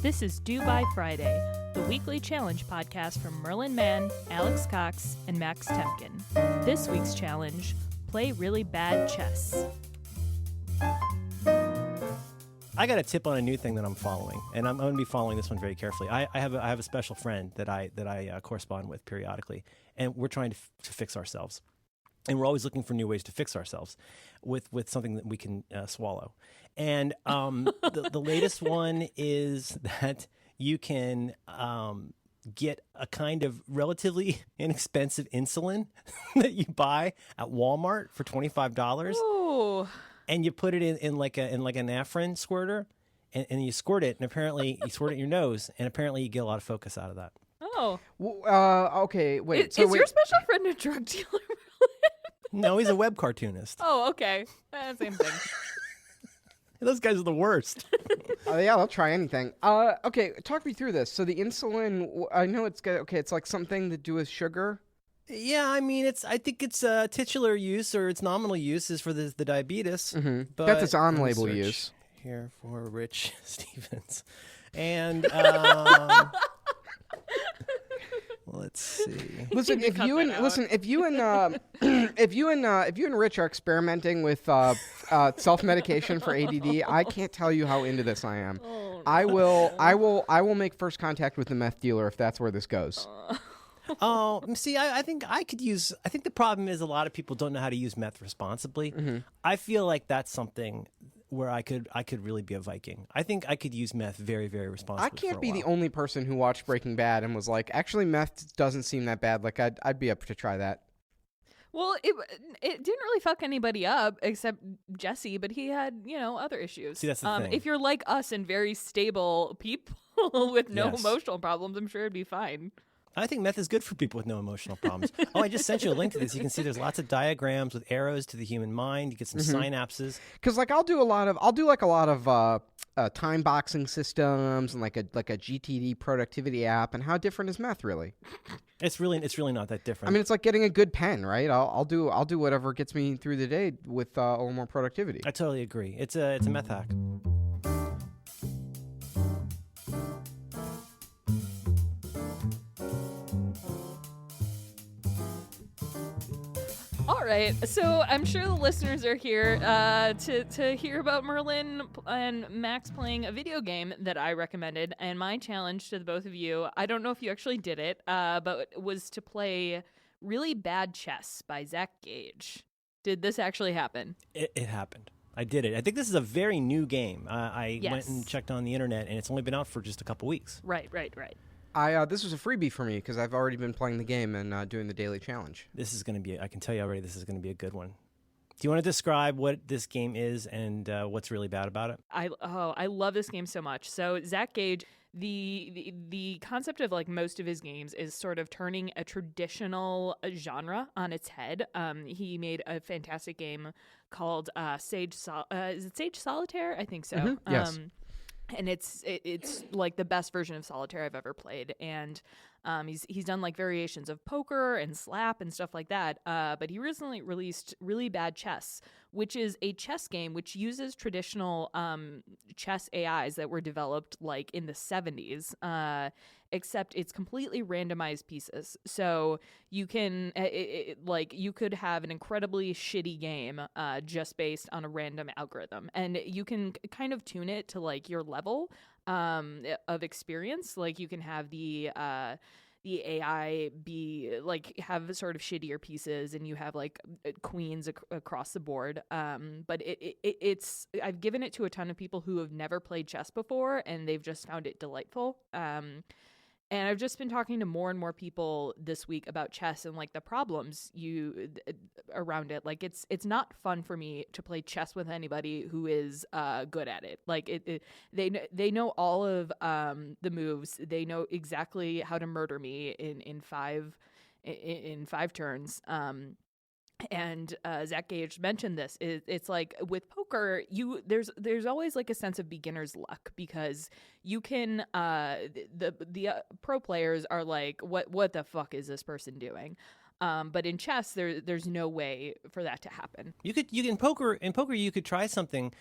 This is Do By Friday, the weekly challenge podcast from Merlin Mann, Alex Cox, and Max Temkin. This week's challenge, play really bad chess. I got a tip on a new thing that I'm following, and I'm going to be following this one very carefully. I have a special friend that I correspond with periodically, and we're trying to fix ourselves. And we're always looking for new ways to fix ourselves with something that we can swallow. And the latest one is that you can get a kind of relatively inexpensive insulin that you buy at Walmart for $25. Ooh. And you put it in like an Afrin squirter, and you squirt it, and apparently you squirt it in your nose, and apparently you get a lot of focus out of that. Oh. Okay, wait. Is your special friend a drug dealer? No, he's a web cartoonist. Oh, okay. Same thing. Those guys are the worst. Yeah, I'll try anything. Okay, talk me through this. So the insulin, I know it's good. Okay, it's like something to do with sugar. Yeah, I mean, I think it's titular use or its nominal use is for the diabetes. Mm-hmm. But That's its on-label let me search use. Here for Rich Stevens, and let's see. Listen, if you and if you and Rich are experimenting with self-medication for ADD, I can't tell you how into this I am. Oh, no. I will make first contact with the meth dealer if that's where this goes. Oh, see, I think I could use. I think the problem is a lot of people don't know how to use meth responsibly. Mm-hmm. I feel like that's something where I could really be a Viking. I think I could use meth very, very responsibly. I can't for a be the while. only person who watched Breaking Bad and was like, actually, meth doesn't seem that bad. Like, I'd be up to try that. Well, it didn't really fuck anybody up except Jesse, but he had, other issues. See, that's the thing. If you're like us and very stable people with no Yes. emotional problems, I'm sure it'd be fine. I think meth is good for people with no emotional problems. Oh, I just sent you a link to this. You can see there's lots of diagrams with arrows to the human mind. You get some synapses. Because like I'll do like a lot of time boxing systems and like a GTD productivity app. And how different is meth really? It's really not that different. I mean, it's like getting a good pen, right? I'll do whatever gets me through the day with a little more productivity. I totally agree. It's a meth hack. All right, so I'm sure the listeners are here to hear about Merlin and Max playing a video game that I recommended. And my challenge to the both of you, I don't know if you actually did it, but it was to play Really Bad Chess by Zach Gage. Did this actually happen? It happened. I did it. I think this is a very new game. I Yes. went and checked on the internet, and it's only been out for just a couple weeks. Right. This was a freebie for me because I've already been playing the game and doing the daily challenge. This is going to be, I can tell you already, this is going to be a good one. Do you want to describe what this game is and what's really bad about it? I love this game so much. So Zach Gage, the concept of like most of his games is sort of turning a traditional genre on its head. He made a fantastic game called is it Sage Solitaire? I think so. Mm-hmm. Yes. And it's like the best version of Solitaire I've ever played. And he's done like variations of poker and slap and stuff like that. But he recently released Really Bad Chess, which is a chess game which uses traditional chess AIs that were developed like in the 70s. Except it's completely randomized pieces. So you can you could have an incredibly shitty game just based on a random algorithm, and you can kind of tune it to like your level of experience. Like you can have the AI be like have sort of shittier pieces, and you have like queens across the board. But it's I've given it to a ton of people who have never played chess before, and they've just found it delightful. And I've just been talking to more and more people this week about chess and like the problems around it. Like it's not fun for me to play chess with anybody who is good at it. Like they know all of the moves. They know exactly how to murder me in five turns. And Zach Gage mentioned this. It's like with poker, there's always like a sense of beginner's luck because you can the pro players are like, what the fuck is this person doing? But in chess, there's no way for that to happen. In poker you could try something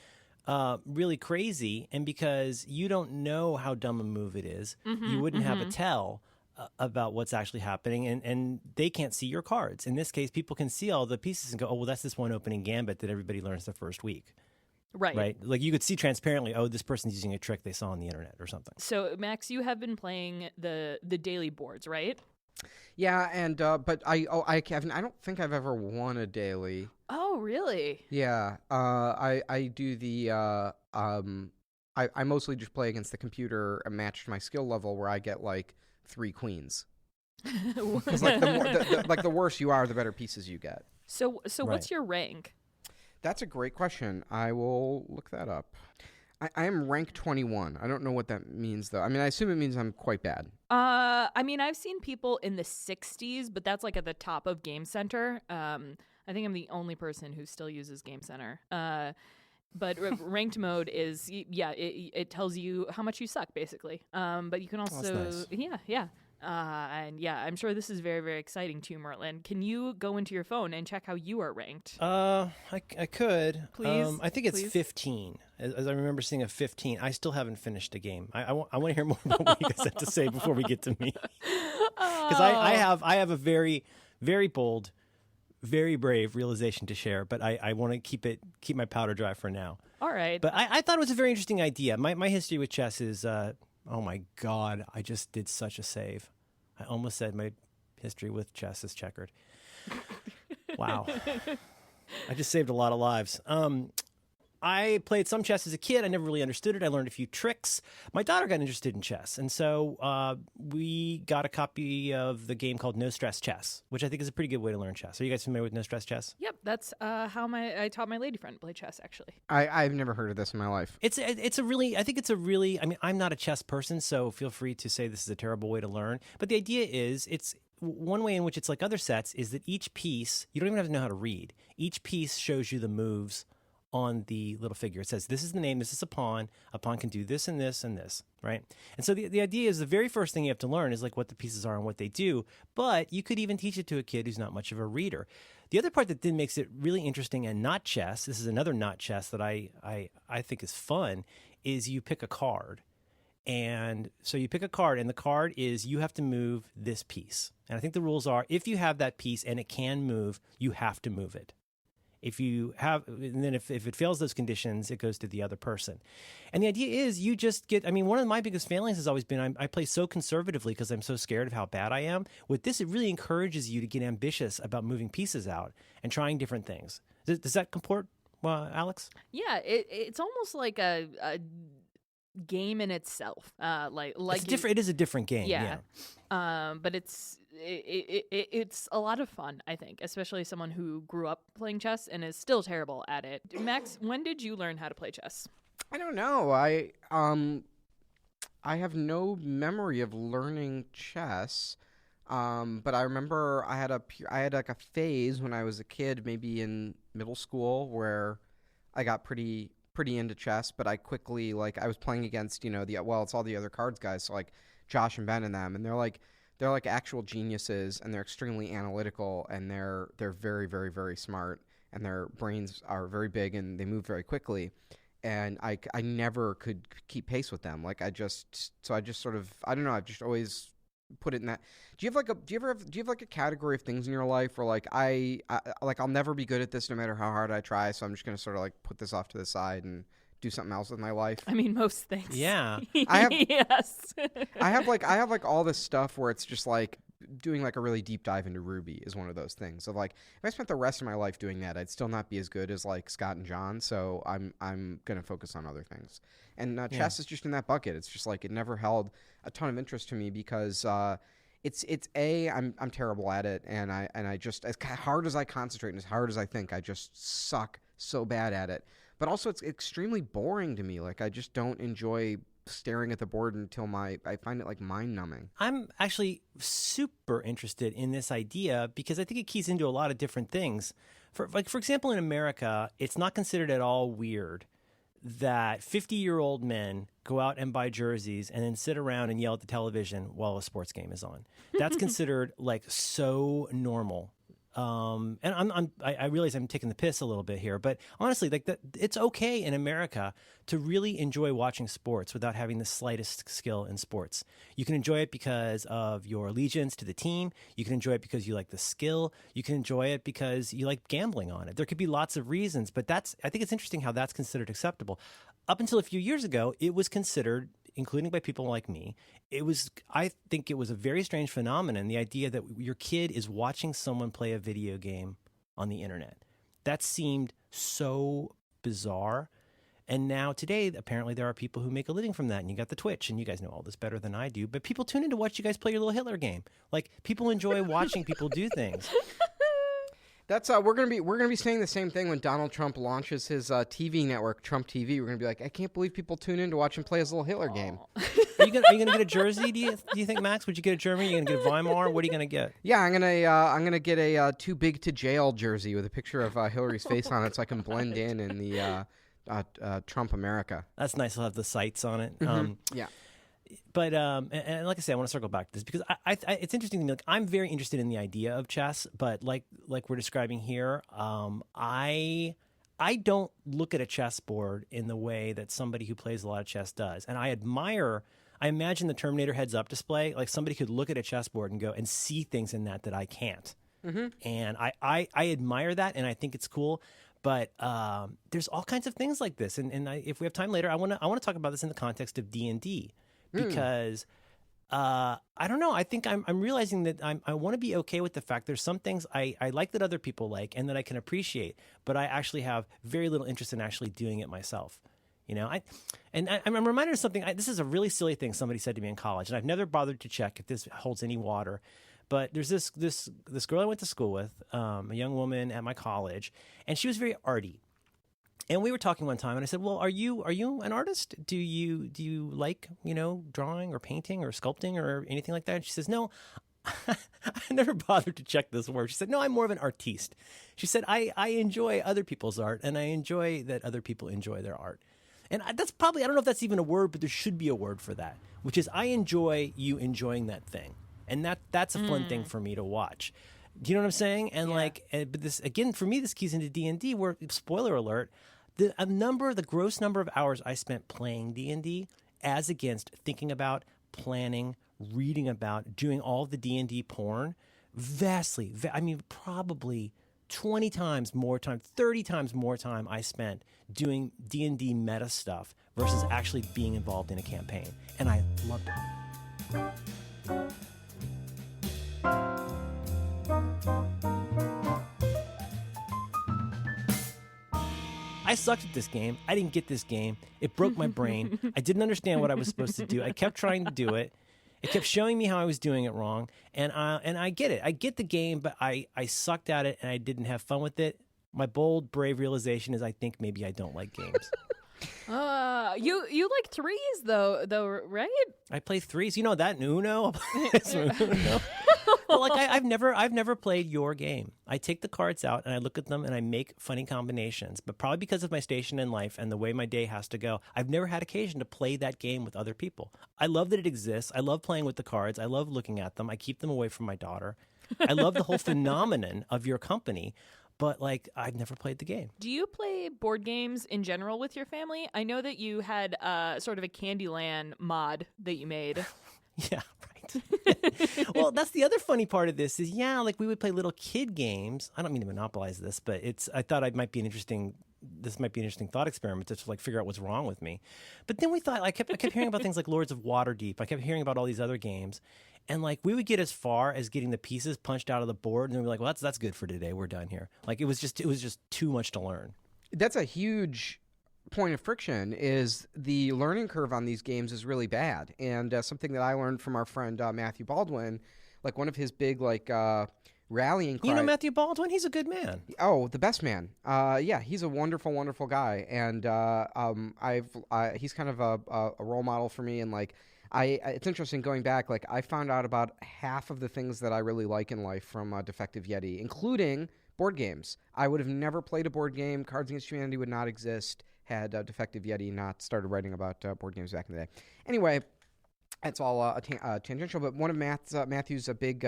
really crazy, and because you don't know how dumb a move it is, you wouldn't have a tell about what's actually happening, and they can't see your cards. In this case, people can see all the pieces and go, oh, well, that's this one opening gambit that everybody learns the first week. Right. Like you could see transparently, oh, this person's using a trick they saw on the internet or something. So, Max, you have been playing the daily boards, right? Yeah, and but I don't think I've ever won a daily. Oh, really? Yeah. I do the I mostly just play against the computer matched to my skill level, where I get like 3 queens. Because like the worse you are, the better pieces you get. So what's your rank? That's a great question. I will look that up. I am rank 21. I don't know what that means, though. I mean, I assume it means I'm quite bad. I mean, I've seen people in the 60s, but that's like at the top of Game Center. I think I'm the only person who still uses Game Center. But ranked mode is, it tells you how much you suck, basically. But you can also, that's nice. Yeah. And yeah, I'm sure this is very, very exciting to you, Merlin. Can you go into your phone and check how you are ranked? I could. Please. I think it's 15. As I remember seeing a 15. I still haven't finished a game. I want to hear more about what you guys have to say before we get to me. Because I have a very, very bold, very brave realization to share, but I want to keep my powder dry for now. All right. But I thought it was a very interesting idea. My history with chess is, oh my God, I just did such a save. I almost said my history with chess is checkered. Wow. I just saved a lot of lives. I played some chess as a kid. I never really understood it. I learned a few tricks. My daughter got interested in chess, and so we got a copy of the game called No Stress Chess, which I think is a pretty good way to learn chess. Are you guys familiar with No Stress Chess? Yep, that's how I taught my lady friend to play chess, actually. I've never heard of this in my life. I mean, I'm not a chess person, so feel free to say this is a terrible way to learn. But the idea is, it's one way in which it's like other sets is that each piece, you don't even have to know how to read. Each piece shows you the moves on the little figure. It says, this is the name, this is a pawn can do this and this and this, right? And so the idea is the very first thing you have to learn is like what the pieces are and what they do, but you could even teach it to a kid who's not much of a reader. The other part that then makes it really interesting and not chess, this is another not chess that I think is fun, is you pick a card. And so you pick a card, and the card is you have to move this piece. And I think the rules are, if you have that piece and it can move, you have to move it. If it fails those conditions, it goes to the other person. And the idea is you just get, I mean, one of my biggest failings has always been I play so conservatively because I'm so scared of how bad I am. With this, it really encourages you to get ambitious about moving pieces out and trying different things. Does that comport, Alex? Yeah, it's almost like a game in itself. It is a different game. Yeah. But it's a lot of fun, I think, especially someone who grew up playing chess and is still terrible at it. Max, when did you learn how to play chess? I don't know. I have no memory of learning chess. But I remember I had like a phase when I was a kid, maybe in middle school, where I got pretty into chess, but I quickly, like, I was playing against, it's all the other cards guys, so like Josh and Ben and them, and they're like actual geniuses, and they're extremely analytical, and they're very, very, very smart, and their brains are very big, and they move very quickly, and I never could keep pace with them. Like, I just sort of, I don't know, I've just always put it in that. Do you have like a category of things in your life where like I'll never be good at this no matter how hard I try, so I'm just gonna sort of like put this off to the side and do something else with my life? I mean, most things. Yeah. Yes. I have like all this stuff where it's just like doing like a really deep dive into Ruby is one of those things. So like if I spent the rest of my life doing that, I'd still not be as good as like Scott and John. So I'm gonna focus on other things. And chess is just in that bucket. It's just like it never held a ton of interest to me because I'm terrible at it, and I just, as hard as I concentrate and as hard as I think, I just suck so bad at it. But also it's extremely boring to me. Like I just don't enjoy staring at the board until I find it like mind numbing. I'm actually super interested in this idea because I think it keys into a lot of different things. For example, in America, it's not considered at all weird that 50-year-old men go out and buy jerseys and then sit around and yell at the television while a sports game is on. That's considered like so normal and I realize I'm taking the piss a little bit here, but honestly, like it's okay in America to really enjoy watching sports without having the slightest skill in sports. You can enjoy it because of your allegiance to the team. You can enjoy it because you like the skill. You can enjoy it because you like gambling on it. There could be lots of reasons, but I think it's interesting how that's considered acceptable. Up until a few years ago, it was considered, including by people like me, I think it was a very strange phenomenon, the idea that your kid is watching someone play a video game on the internet. That seemed so bizarre. And now today, apparently there are people who make a living from that. And you got the Twitch, and you guys know all this better than I do. But people tune in to watch you guys play your little Hitler game. Like, people enjoy watching people do things. That's we're gonna be saying the same thing when Donald Trump launches his TV network, Trump TV. We're gonna be like, I can't believe people tune in to watch him play his little Hitler game. Are you gonna get a jersey? Do you think, Max? Would you get a Germany? Are you gonna get a Weimar? What are you gonna get? Yeah, I'm gonna get a too big to jail jersey with a picture of Hillary's face on it, so I can blend in the Trump America. That's nice. I'll have the sights on it. Yeah. But and like I said, I want to circle back to this because I it's interesting to me. Like, I'm very interested in the idea of chess, but like we're describing here, I don't look at a chessboard in the way that somebody who plays a lot of chess does, and I imagine the Terminator heads up display. Like, somebody could look at a chessboard and go and see things in that I can't, and I admire that, and I think it's cool. But there's all kinds of things like this, and if we have time later, I want to talk about this in the context of D&D. Because I don't know. I think I'm realizing that I want to be okay with the fact there's some things I like that other people like and that I can appreciate, but I actually have very little interest in actually doing it myself. You know, I'm reminded of something. This is a really silly thing somebody said to me in college, and I've never bothered to check if this holds any water. But there's this girl I went to school with, a young woman at my college, and she was very arty. And we were talking one time, and I said, "Well, are you an artist? Do you like, drawing or painting or sculpting or anything like that?" And she says, "No, I never bothered to check this word." She said, "No, I'm more of an artiste." She said, I enjoy other people's art, and I enjoy that other people enjoy their art." And that's probably, I don't know if that's even a word, but there should be a word for that, which is I enjoy you enjoying that thing, and that's a fun thing for me to watch. Do you know what I'm saying? And but this again for me, this keys into D&D. Where, spoiler alert, the gross number of hours I spent playing D&D as against thinking about, planning, reading about, doing all the D&D porn, probably 20 times more time, 30 times more time I spent doing D&D meta stuff versus actually being involved in a campaign. And I loved it. I sucked at this game. I didn't get this game. It broke my brain. I didn't understand what I was supposed to do. I kept trying to do it. It kept showing me how I was doing it wrong. And I get it. I get the game, but I sucked at it and I didn't have fun with it. My bold, brave realization is I think maybe I don't like games. You like threes though, right? I play threes. You know that Uno? Uno. But like I've never played your game. I take the cards out and I look at them and I make funny combinations. But probably because of my station in life and the way my day has to go, I've never had occasion to play that game with other people. I love that it exists. I love playing with the cards. I love looking at them. I keep them away from my daughter. I love the whole phenomenon of your company. But, like, I've never played the game. Do you play board games in general with your family? I know that you had sort of a Candyland mod that you made. Yeah, right. Well, that's the other funny part of this is, like, we would play little kid games. I don't mean to monopolize this, but I thought this might be an interesting thought experiment to, like, figure out what's wrong with me. But then we thought, I kept hearing about things like Lords of Waterdeep. I kept hearing about all these other games. And, like, we would get as far as getting the pieces punched out of the board, and then we're like, well, that's good for today. We're done here. Like, it was just too much to learn. That's a huge point of friction. Is the learning curve on these games is really bad, and something that I learned from our friend Matthew Baldwin, like one of his big rallying cries. You know Matthew Baldwin? He's a good man. Oh, the best man. Yeah, he's a wonderful, wonderful guy, and he's kind of a role model for me, and like. It's interesting going back, like I found out about half of the things that I really like in life from Defective Yeti, including board games. I would have never played a board game. Cards Against Humanity would not exist had Defective Yeti not started writing about board games back in the day. Anyway, that's all tangential, but one of Matthew's big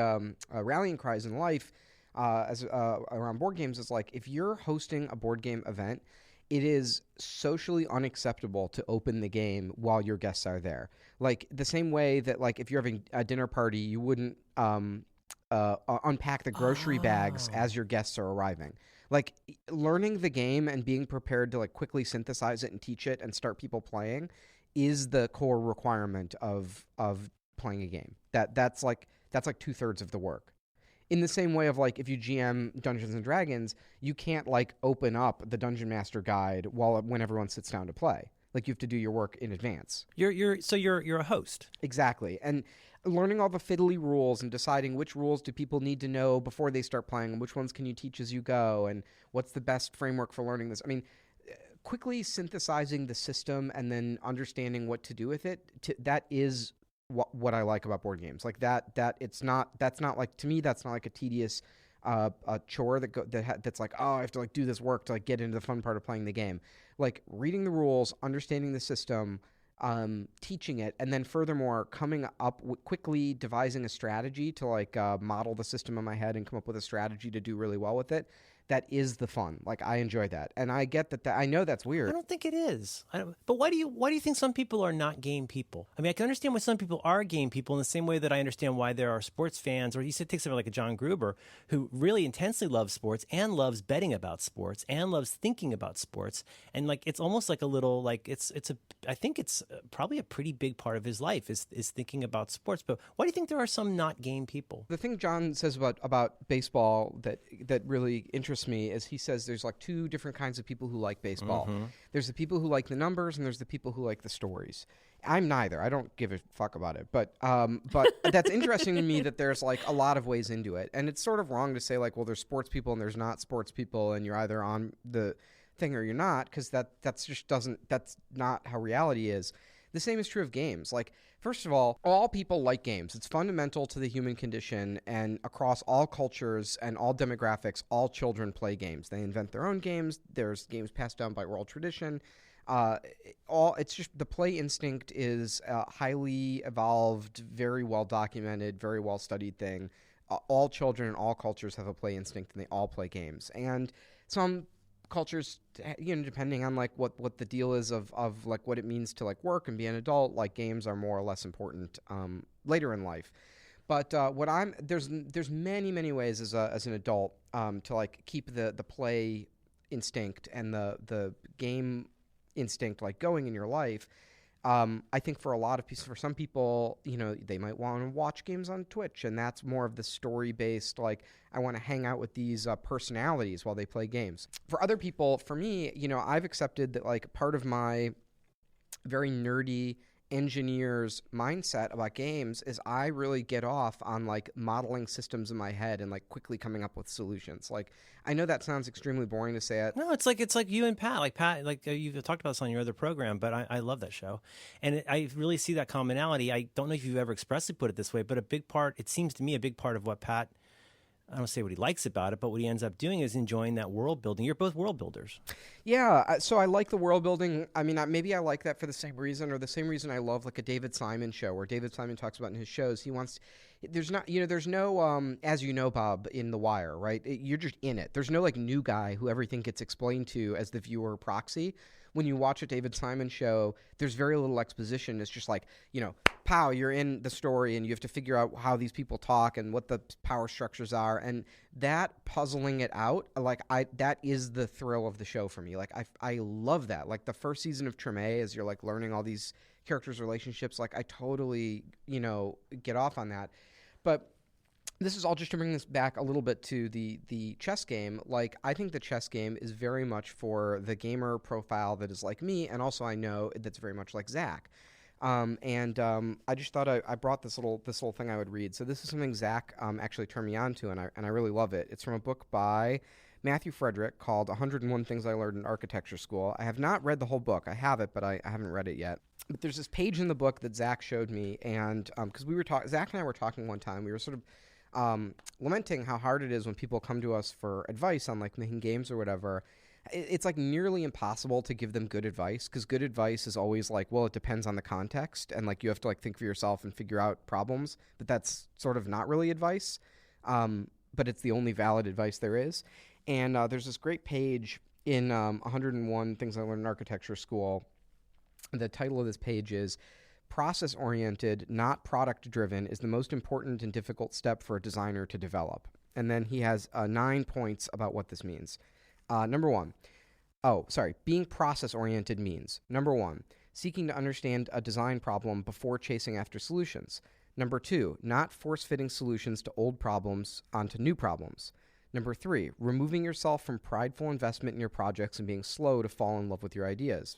rallying cries in life as around board games is like if you're hosting a board game event, it is socially unacceptable to open the game while your guests are there. Like the same way that like if you're having a dinner party, you wouldn't unpack the grocery bags as your guests are arriving. Like learning the game and being prepared to like quickly synthesize it and teach it and start people playing is the core requirement of playing a game. That's like 2/3 of the work. In the same way of like if you GM Dungeons and Dragons, you can't like open up the Dungeon Master guide when everyone sits down to play. Like you have to do your work in advance. You're a host. Exactly. And learning all the fiddly rules and deciding which rules do people need to know before they start playing and which ones can you teach as you go and what's the best framework for learning this. I mean, quickly synthesizing the system and then understanding what to do with it, that is what I like about board games. Like that's not like, to me, that's not like a tedious a chore that's like, oh, I have to like do this work to like get into the fun part of playing the game. Like reading the rules, understanding the system, teaching it, and then furthermore coming up quickly devising a strategy to like model the system in my head and come up with a strategy to do really well with it. That is the fun. Like I enjoy that, and I get that. I know that's weird. I don't think it is. But why do you think some people are not game people? I mean, I can understand why some people are game people in the same way that I understand why there are sports fans. Or you said take somebody like a John Gruber who really intensely loves sports and loves betting about sports and loves thinking about sports, and like it's almost like a little like I think it's probably a pretty big part of his life is thinking about sports. But why do you think there are some not game people? The thing John says about baseball that really interests me is he says there's like two different kinds of people who like baseball. Mm-hmm. There's the people who like the numbers and there's the people who like the stories. I'm neither. I don't give a fuck about it. But that's interesting to me that there's like a lot of ways into it. And it's sort of wrong to say like, well, there's sports people and there's not sports people and you're either on the thing or you're not, because that's not how reality is. The same is true of games. Like, first of all people like games. It's fundamental to the human condition, and across all cultures and all demographics, all children play games. They invent their own games. There's games passed down by oral tradition. It's just the play instinct is a highly evolved, very well documented, very well studied thing. All children in all cultures have a play instinct, and they all play games. And some cultures, depending on like what the deal is of like what it means to like work and be an adult, like games are more or less important later in life. But there's many ways as an adult to like keep the play instinct and the game instinct like going in your life. I think for some people, they might want to watch games on Twitch, and that's more of the story-based, like, I want to hang out with these personalities while they play games. For other people, for me, I've accepted that, like, part of my very nerdy engineer's mindset about games is I really get off on, like, modeling systems in my head and, like, quickly coming up with solutions. Like, I know that sounds extremely boring to say it. No, it's like you and Pat. Like Pat, like you've talked about this on your other program, but I love that show, and I really see that commonality. I don't know if you've ever expressly put it this way, but it seems to me a big part of what Pat, I don't say what he likes about it, but what he ends up doing is enjoying that world building. You're both world builders. Yeah, so I like the world building. I mean, maybe I like that for the same reason, or the same reason I love like a David Simon show, where David Simon talks about in his shows, there's no, as you know, Bob, in The Wire, right? You're just in it. There's no like new guy who everything gets explained to as the viewer proxy. When you watch a David Simon show, there's very little exposition. It's just like, pow, you're in the story and you have to figure out how these people talk and what the power structures are. And that puzzling it out, that is the thrill of the show for me. Like, I love that. Like, the first season of Treme, as you're like learning all these characters' relationships, like, I totally, get off on that. But this is all just to bring this back a little bit to the chess game. Like, I think the chess game is very much for the gamer profile that is like me, and also I know that's very much like Zach. I just thought I brought this little thing I would read. So this is something Zach actually turned me on to, and I really love it. It's from a book by Matthew Frederick called 101 Things I Learned in Architecture School. I have not read the whole book. I have it, but I haven't read it yet. But there's this page in the book that Zach showed me, and because Zach and I were talking one time, we were sort of lamenting how hard it is when people come to us for advice on like making games or whatever. It's like nearly impossible to give them good advice, because good advice is always like, well, it depends on the context, and like you have to like think for yourself and figure out problems, but that's sort of not really advice. but it's the only valid advice there is. And there's this great page in 101 Things I Learned in Architecture School. The title of this page is "Process-oriented, not product-driven, is the most important and difficult step for a designer to develop." And then he has 9 points about what this means. Number one, being process-oriented means, number one, seeking to understand a design problem before chasing after solutions. Number two, not force-fitting solutions to old problems onto new problems. Number three, removing yourself from prideful investment in your projects and being slow to fall in love with your ideas.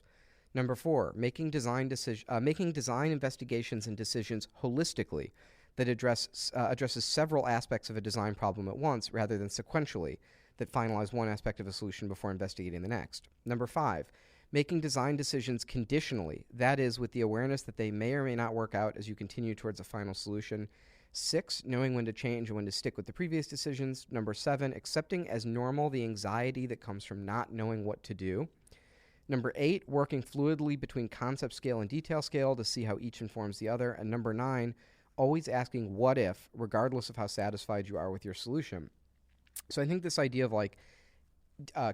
Number four, making design investigations and decisions holistically that addresses several aspects of a design problem at once rather than sequentially, that finalize one aspect of a solution before investigating the next. Number five, making design decisions conditionally, that is, with the awareness that they may or may not work out as you continue towards a final solution. 6, knowing when to change and when to stick with the previous decisions. Number 7, accepting as normal the anxiety that comes from not knowing what to do. Number 8, working fluidly between concept scale and detail scale to see how each informs the other. And number 9, always asking what if, regardless of how satisfied you are with your solution. So I think this idea of like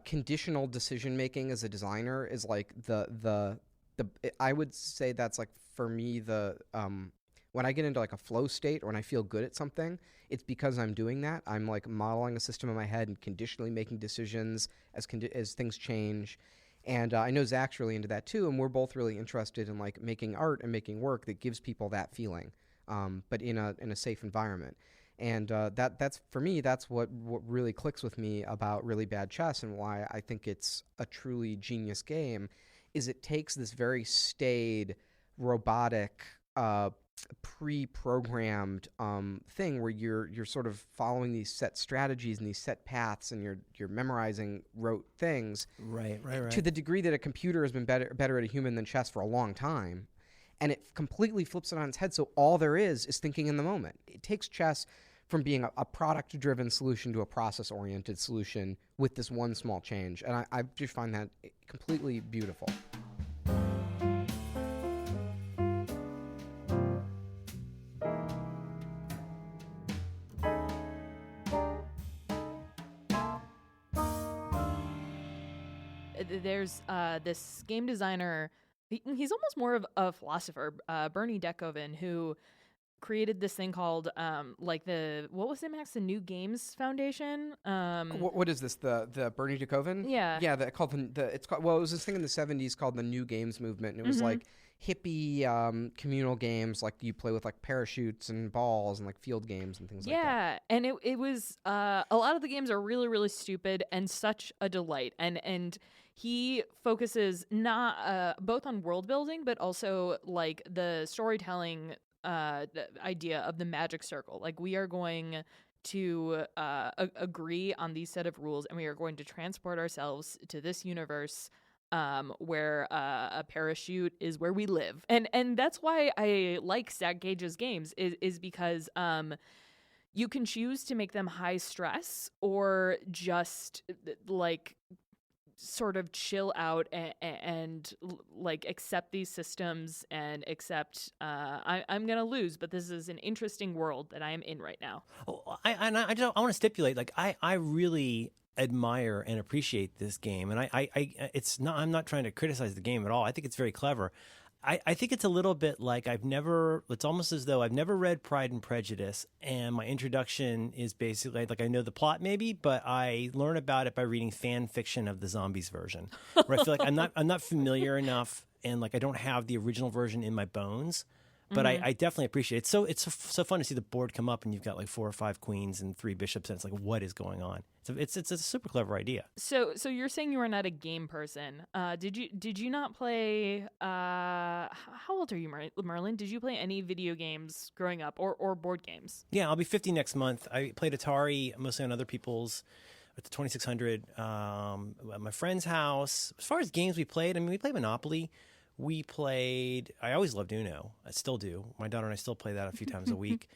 conditional decision making as a designer is like the I would say that's like for me the when I get into like a flow state or when I feel good at something, it's because I'm doing that. I'm like modeling a system in my head and conditionally making decisions as things change. And I know Zach's really into that too, and we're both really interested in like making art and making work that gives people that feeling, but in a safe environment. And that's for me, that's what really clicks with me about Really Bad Chess, and why I think it's a truly genius game, is it takes this very staid, robotic, pre-programmed thing where you're sort of following these set strategies and these set paths, and you're memorizing rote things, right, to the degree that a computer has been better at a human than chess for a long time. And it completely flips it on its head, so all there is thinking in the moment. It takes chess from being a product-driven solution to a process-oriented solution with this one small change. And I just find that completely beautiful. There's this game designer. He's almost more of a philosopher, Bernie Deckoven, who created this thing called what was it, Max? The New Games Foundation. What is this? The Bernie Deckoven? Yeah. Yeah. It was this thing in the 70s called the New Games Movement, and it was like hippie communal games, like you play with like parachutes and balls and like field games and things like that. Yeah, and it was a lot of the games are really, really stupid and such a delight. And he focuses not both on world building, but also like the storytelling the idea of the magic circle. Like, we are going to agree on these set of rules, and we are going to transport ourselves to this universe where a parachute is where we live. And that's why I like Zach Gage's games, is because you can choose to make them high stress or just like sort of chill out and like accept these systems and accept I'm gonna lose, but this is an interesting world that I am in right now. I want to stipulate, like I really admire and appreciate this game, and I'm not trying to criticize the game at all. I think it's very clever. I think it's a little bit like it's almost as though I've never read Pride and Prejudice, and my introduction is basically like I know the plot maybe, but I learn about it by reading fan fiction of the zombies version, where I feel like I'm not familiar enough, and like I don't have the original version in my bones. But I definitely appreciate it. It's so fun to see the board come up and you've got like 4 or 5 queens and 3 bishops, and it's like, what is going on? So it's a super clever idea. So you're saying you are not a game person. Did you not play? How old are you, Merlin? Did you play any video games growing up, or board games? Yeah, I'll be 50 next month. I played Atari mostly on other people's. At the 2600, at my friend's house. As far as games we played, I mean, we played Monopoly. I always loved Uno. I still do. My daughter and I still play that a few times a week.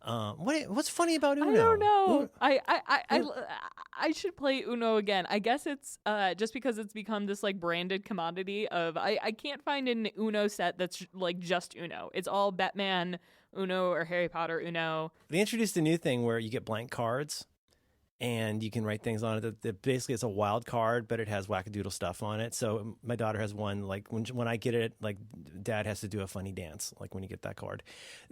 What's funny about Uno? I don't know. I should play Uno again. I guess it's just because it's become this like branded commodity of I can't find an Uno set that's like just Uno. It's all Batman Uno or Harry Potter Uno. They introduced a new thing where you get blank cards. and you can write things on it that basically it's a wild card, but it has wackadoodle stuff on it. So my daughter has one, like when I get it, like Dad has to do a funny dance, like when you get that card,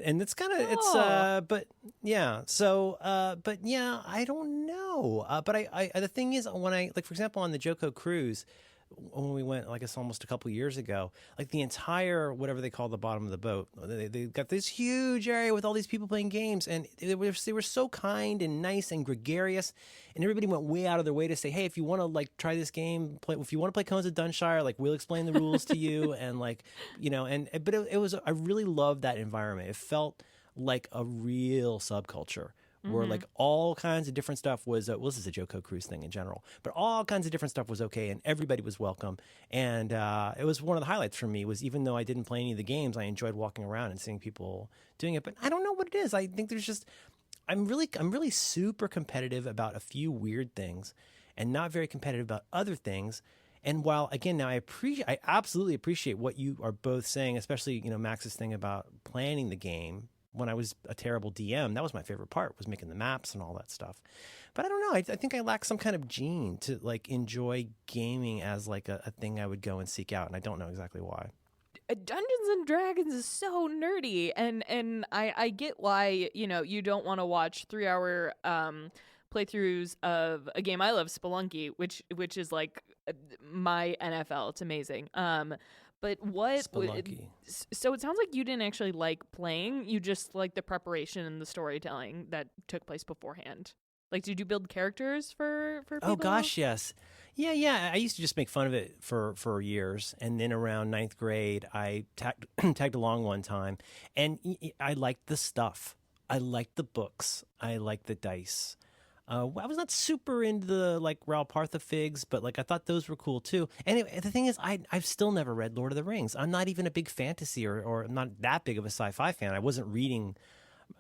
and it's kind of but yeah. So but yeah, I don't know. But I the thing is, when I, like, for example, on the Joko cruise, when we went, like, it's almost a couple years ago, like the entire, whatever they call the bottom of the boat, they got this huge area with all these people playing games, and they were so kind and nice and gregarious, and everybody went way out of their way to say, hey, if you want to, like, try this game, if you want to play Cones of Dunshire, like, we'll explain the rules to you, and, like, you know, but it was, I really loved that environment. It felt like a real subculture, where like all kinds of different stuff was, well, this is a Joko Cruise thing in general, but all kinds of different stuff was okay, and everybody was welcome. And it was one of the highlights for me, was even though I didn't play any of the games, I enjoyed walking around and seeing people doing it. But I don't know what it is. I think there's just, I'm really super competitive about a few weird things and not very competitive about other things. And while, again, now I absolutely appreciate what you are both saying, especially, you know, Max's thing about planning the game. When I was a terrible DM, that was my favorite part, was making the maps and all that stuff. But I don't know. I think I lack some kind of gene to, like, enjoy gaming as, like, a thing I would go and seek out, and I don't know exactly why. Dungeons and Dragons is so nerdy, and I get why, you know, you don't want to watch 3-hour playthroughs of a game I love, Spelunky, which is like my NFL. It's amazing. But Spelunky. So it sounds like you didn't actually like playing. You just like the preparation and the storytelling that took place beforehand. Like, did you build characters for people? Oh gosh, yes. Yeah. I used to just make fun of it for years, and then around 9th grade, I tagged along one time, and I liked the stuff. I liked the books. I liked the dice. I was not super into the, like, Ral Partha figs, but, like, I thought those were cool too. Anyway, the thing is, I've still never read Lord of the Rings. I'm not even a big fantasy or I'm not that big of a sci-fi fan. I wasn't reading.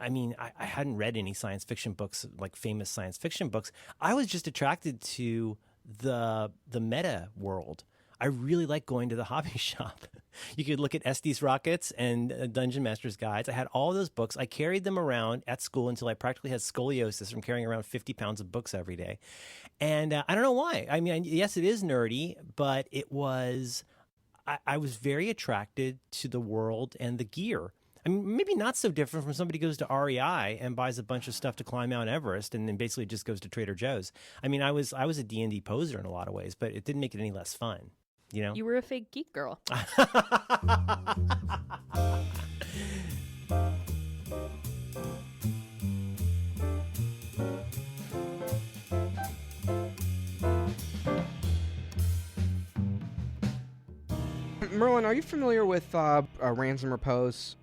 I mean, I hadn't read any science fiction books, like famous science fiction books. I was just attracted to the meta world. I really like going to the hobby shop. You could look at Estes Rockets and Dungeon Master's Guides. I had all those books. I carried them around at school until I practically had scoliosis from carrying around 50 pounds of books every day. And I don't know why. I mean, yes, it is nerdy, but it was, I was very attracted to the world and the gear. I mean, maybe not so different from somebody who goes to REI and buys a bunch of stuff to climb Mount Everest and then basically just goes to Trader Joe's. I mean, I was a D&D poser in a lot of ways, but it didn't make it any less fun. You know? You were a fake geek girl. Merlin, are you familiar with Rands and Repose?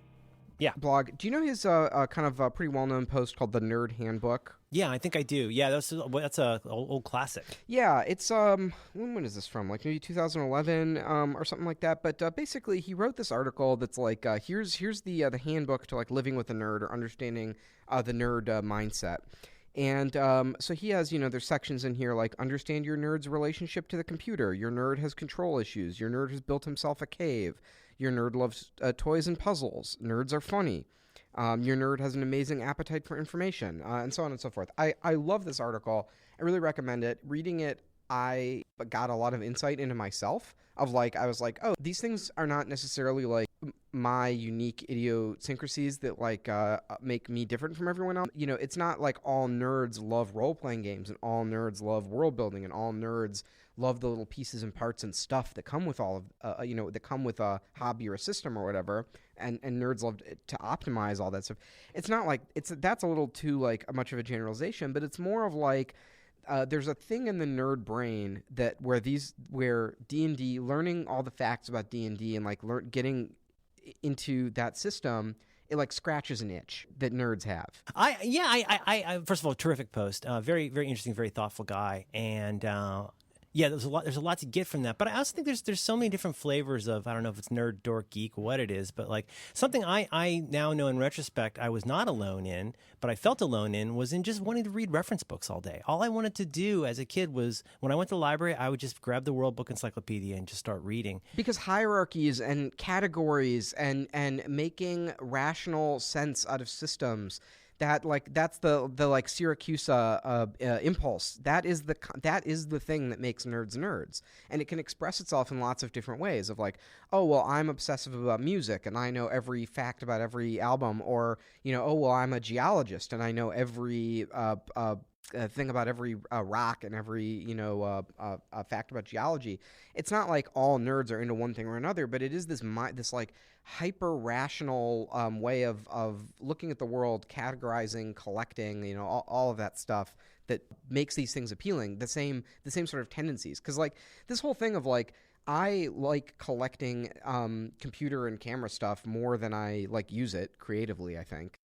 Yeah. Blog. Do you know his kind of pretty well-known post called The Nerd Handbook? Yeah, I think I do. Yeah, that's a old classic. Yeah, it's when is this from? Like maybe 2011 or something like that. But basically, he wrote this article that's like here's the handbook to, like, living with a nerd or understanding the nerd mindset. And so he has, you know, there's sections in here like understand your nerd's relationship to the computer. Your nerd has control issues. Your nerd has built himself a cave. Your nerd loves toys and puzzles. Nerds are funny. Your nerd has an amazing appetite for information, and so on and so forth. I love this article. I really recommend it. Reading it, I got a lot of insight into myself of, like, I was like, oh, these things are not necessarily, like, my unique idiosyncrasies that, like, make me different from everyone else. You know, it's not like all nerds love role-playing games and all nerds love world building and all nerds love the little pieces and parts and stuff that come with all of, you know, that come with a hobby or a system or whatever. And nerds love to optimize all that stuff. It's not like that's a little too, like, much of a generalization, but it's more of like, there's a thing in the nerd brain that where D&D, learning all the facts about D&D and, like, getting into that system, it, like, scratches an itch that nerds have. I first of all, terrific post. Very, very interesting, very thoughtful guy, and yeah, there's a lot to get from that. But I also think there's so many different flavors of, I don't know if it's nerd, dork, geek, what it is, but, like, something I now know in retrospect I was not alone in, but I felt alone in, was in just wanting to read reference books all day. All I wanted to do as a kid was, when I went to the library, I would just grab the World Book Encyclopedia and just start reading. Because hierarchies and categories and making rational sense out of systems, that's the like Syracuse impulse. That is the thing that makes nerds nerds, and it can express itself in lots of different ways. Of like, oh well, I'm obsessive about music and I know every fact about every album, or oh well, I'm a geologist and I know every thing about every rock and every fact about geology. It's not like all nerds are into one thing or another, but it is this like hyper rational way of looking at the world, categorizing, collecting, all of that stuff that makes these things appealing. The same sort of tendencies, because like this whole thing of like, I like collecting computer and camera stuff more than I like use it creatively, I think.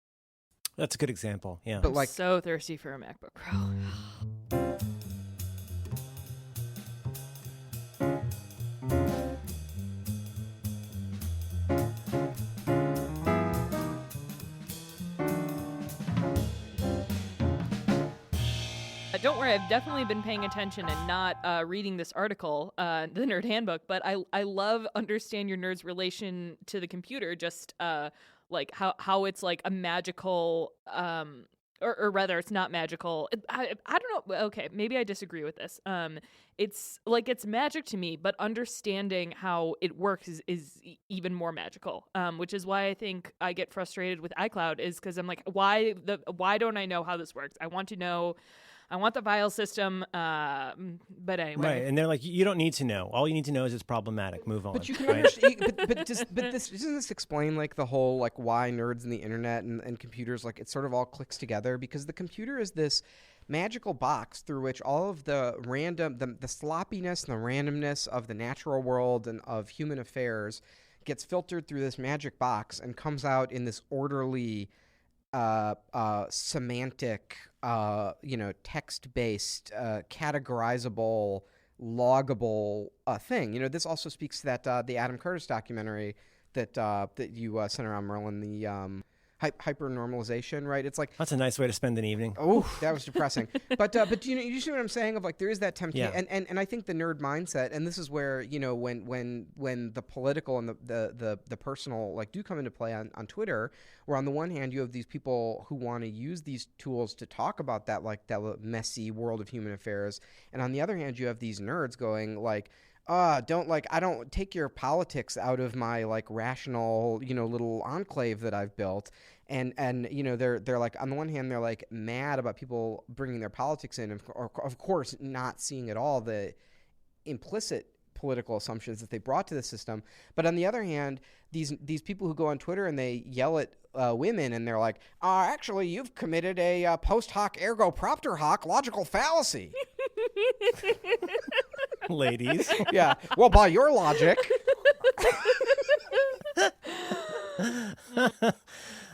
That's a good example. Yeah. But like, so thirsty for a MacBook Pro. Don't worry, I've definitely been paying attention and not reading this article, the Nerd Handbook, but I love Understand Your Nerd's relation to the computer, just like how it's like a magical, or rather it's not magical. I don't know. Okay, maybe I disagree with this. It's like it's magic to me, but understanding how it works is even more magical, which is why I think I get frustrated with iCloud, is because I'm like, why don't I know how this works? I want to know. I want the file system, but anyway. Right, and they're like, you don't need to know. All you need to know is it's problematic. Move on. But you can right? understand. But doesn't this explain like the whole like why nerds and the internet and computers, like it sort of all clicks together, because the computer is this magical box through which all of the the sloppiness and the randomness of the natural world and of human affairs gets filtered through this magic box and comes out in this orderly, semantic, text-based, categorizable, loggable thing. This also speaks to that the Adam Curtis documentary that you sent around, Merlin, the hyper-normalization, right? It's like, that's a nice way to spend an evening. Oh, that was depressing. but you see what I'm saying? Of like, there is that temptation, Yeah. and I think the nerd mindset, and this is where when the political and the personal like do come into play on Twitter, where on the one hand you have these people who want to use these tools to talk about that messy world of human affairs, and on the other hand you have these nerds going like, I don't take your politics out of my like rational, little enclave that I've built. And they're like, on the one hand, they're like mad about people bringing their politics in, or of course not seeing at all the implicit political assumptions that they brought to the system. But on the other hand, these people who go on Twitter and they yell at women and they're like, actually, you've committed a post hoc ergo propter hoc logical fallacy. Ladies. Yeah. Well, by your logic.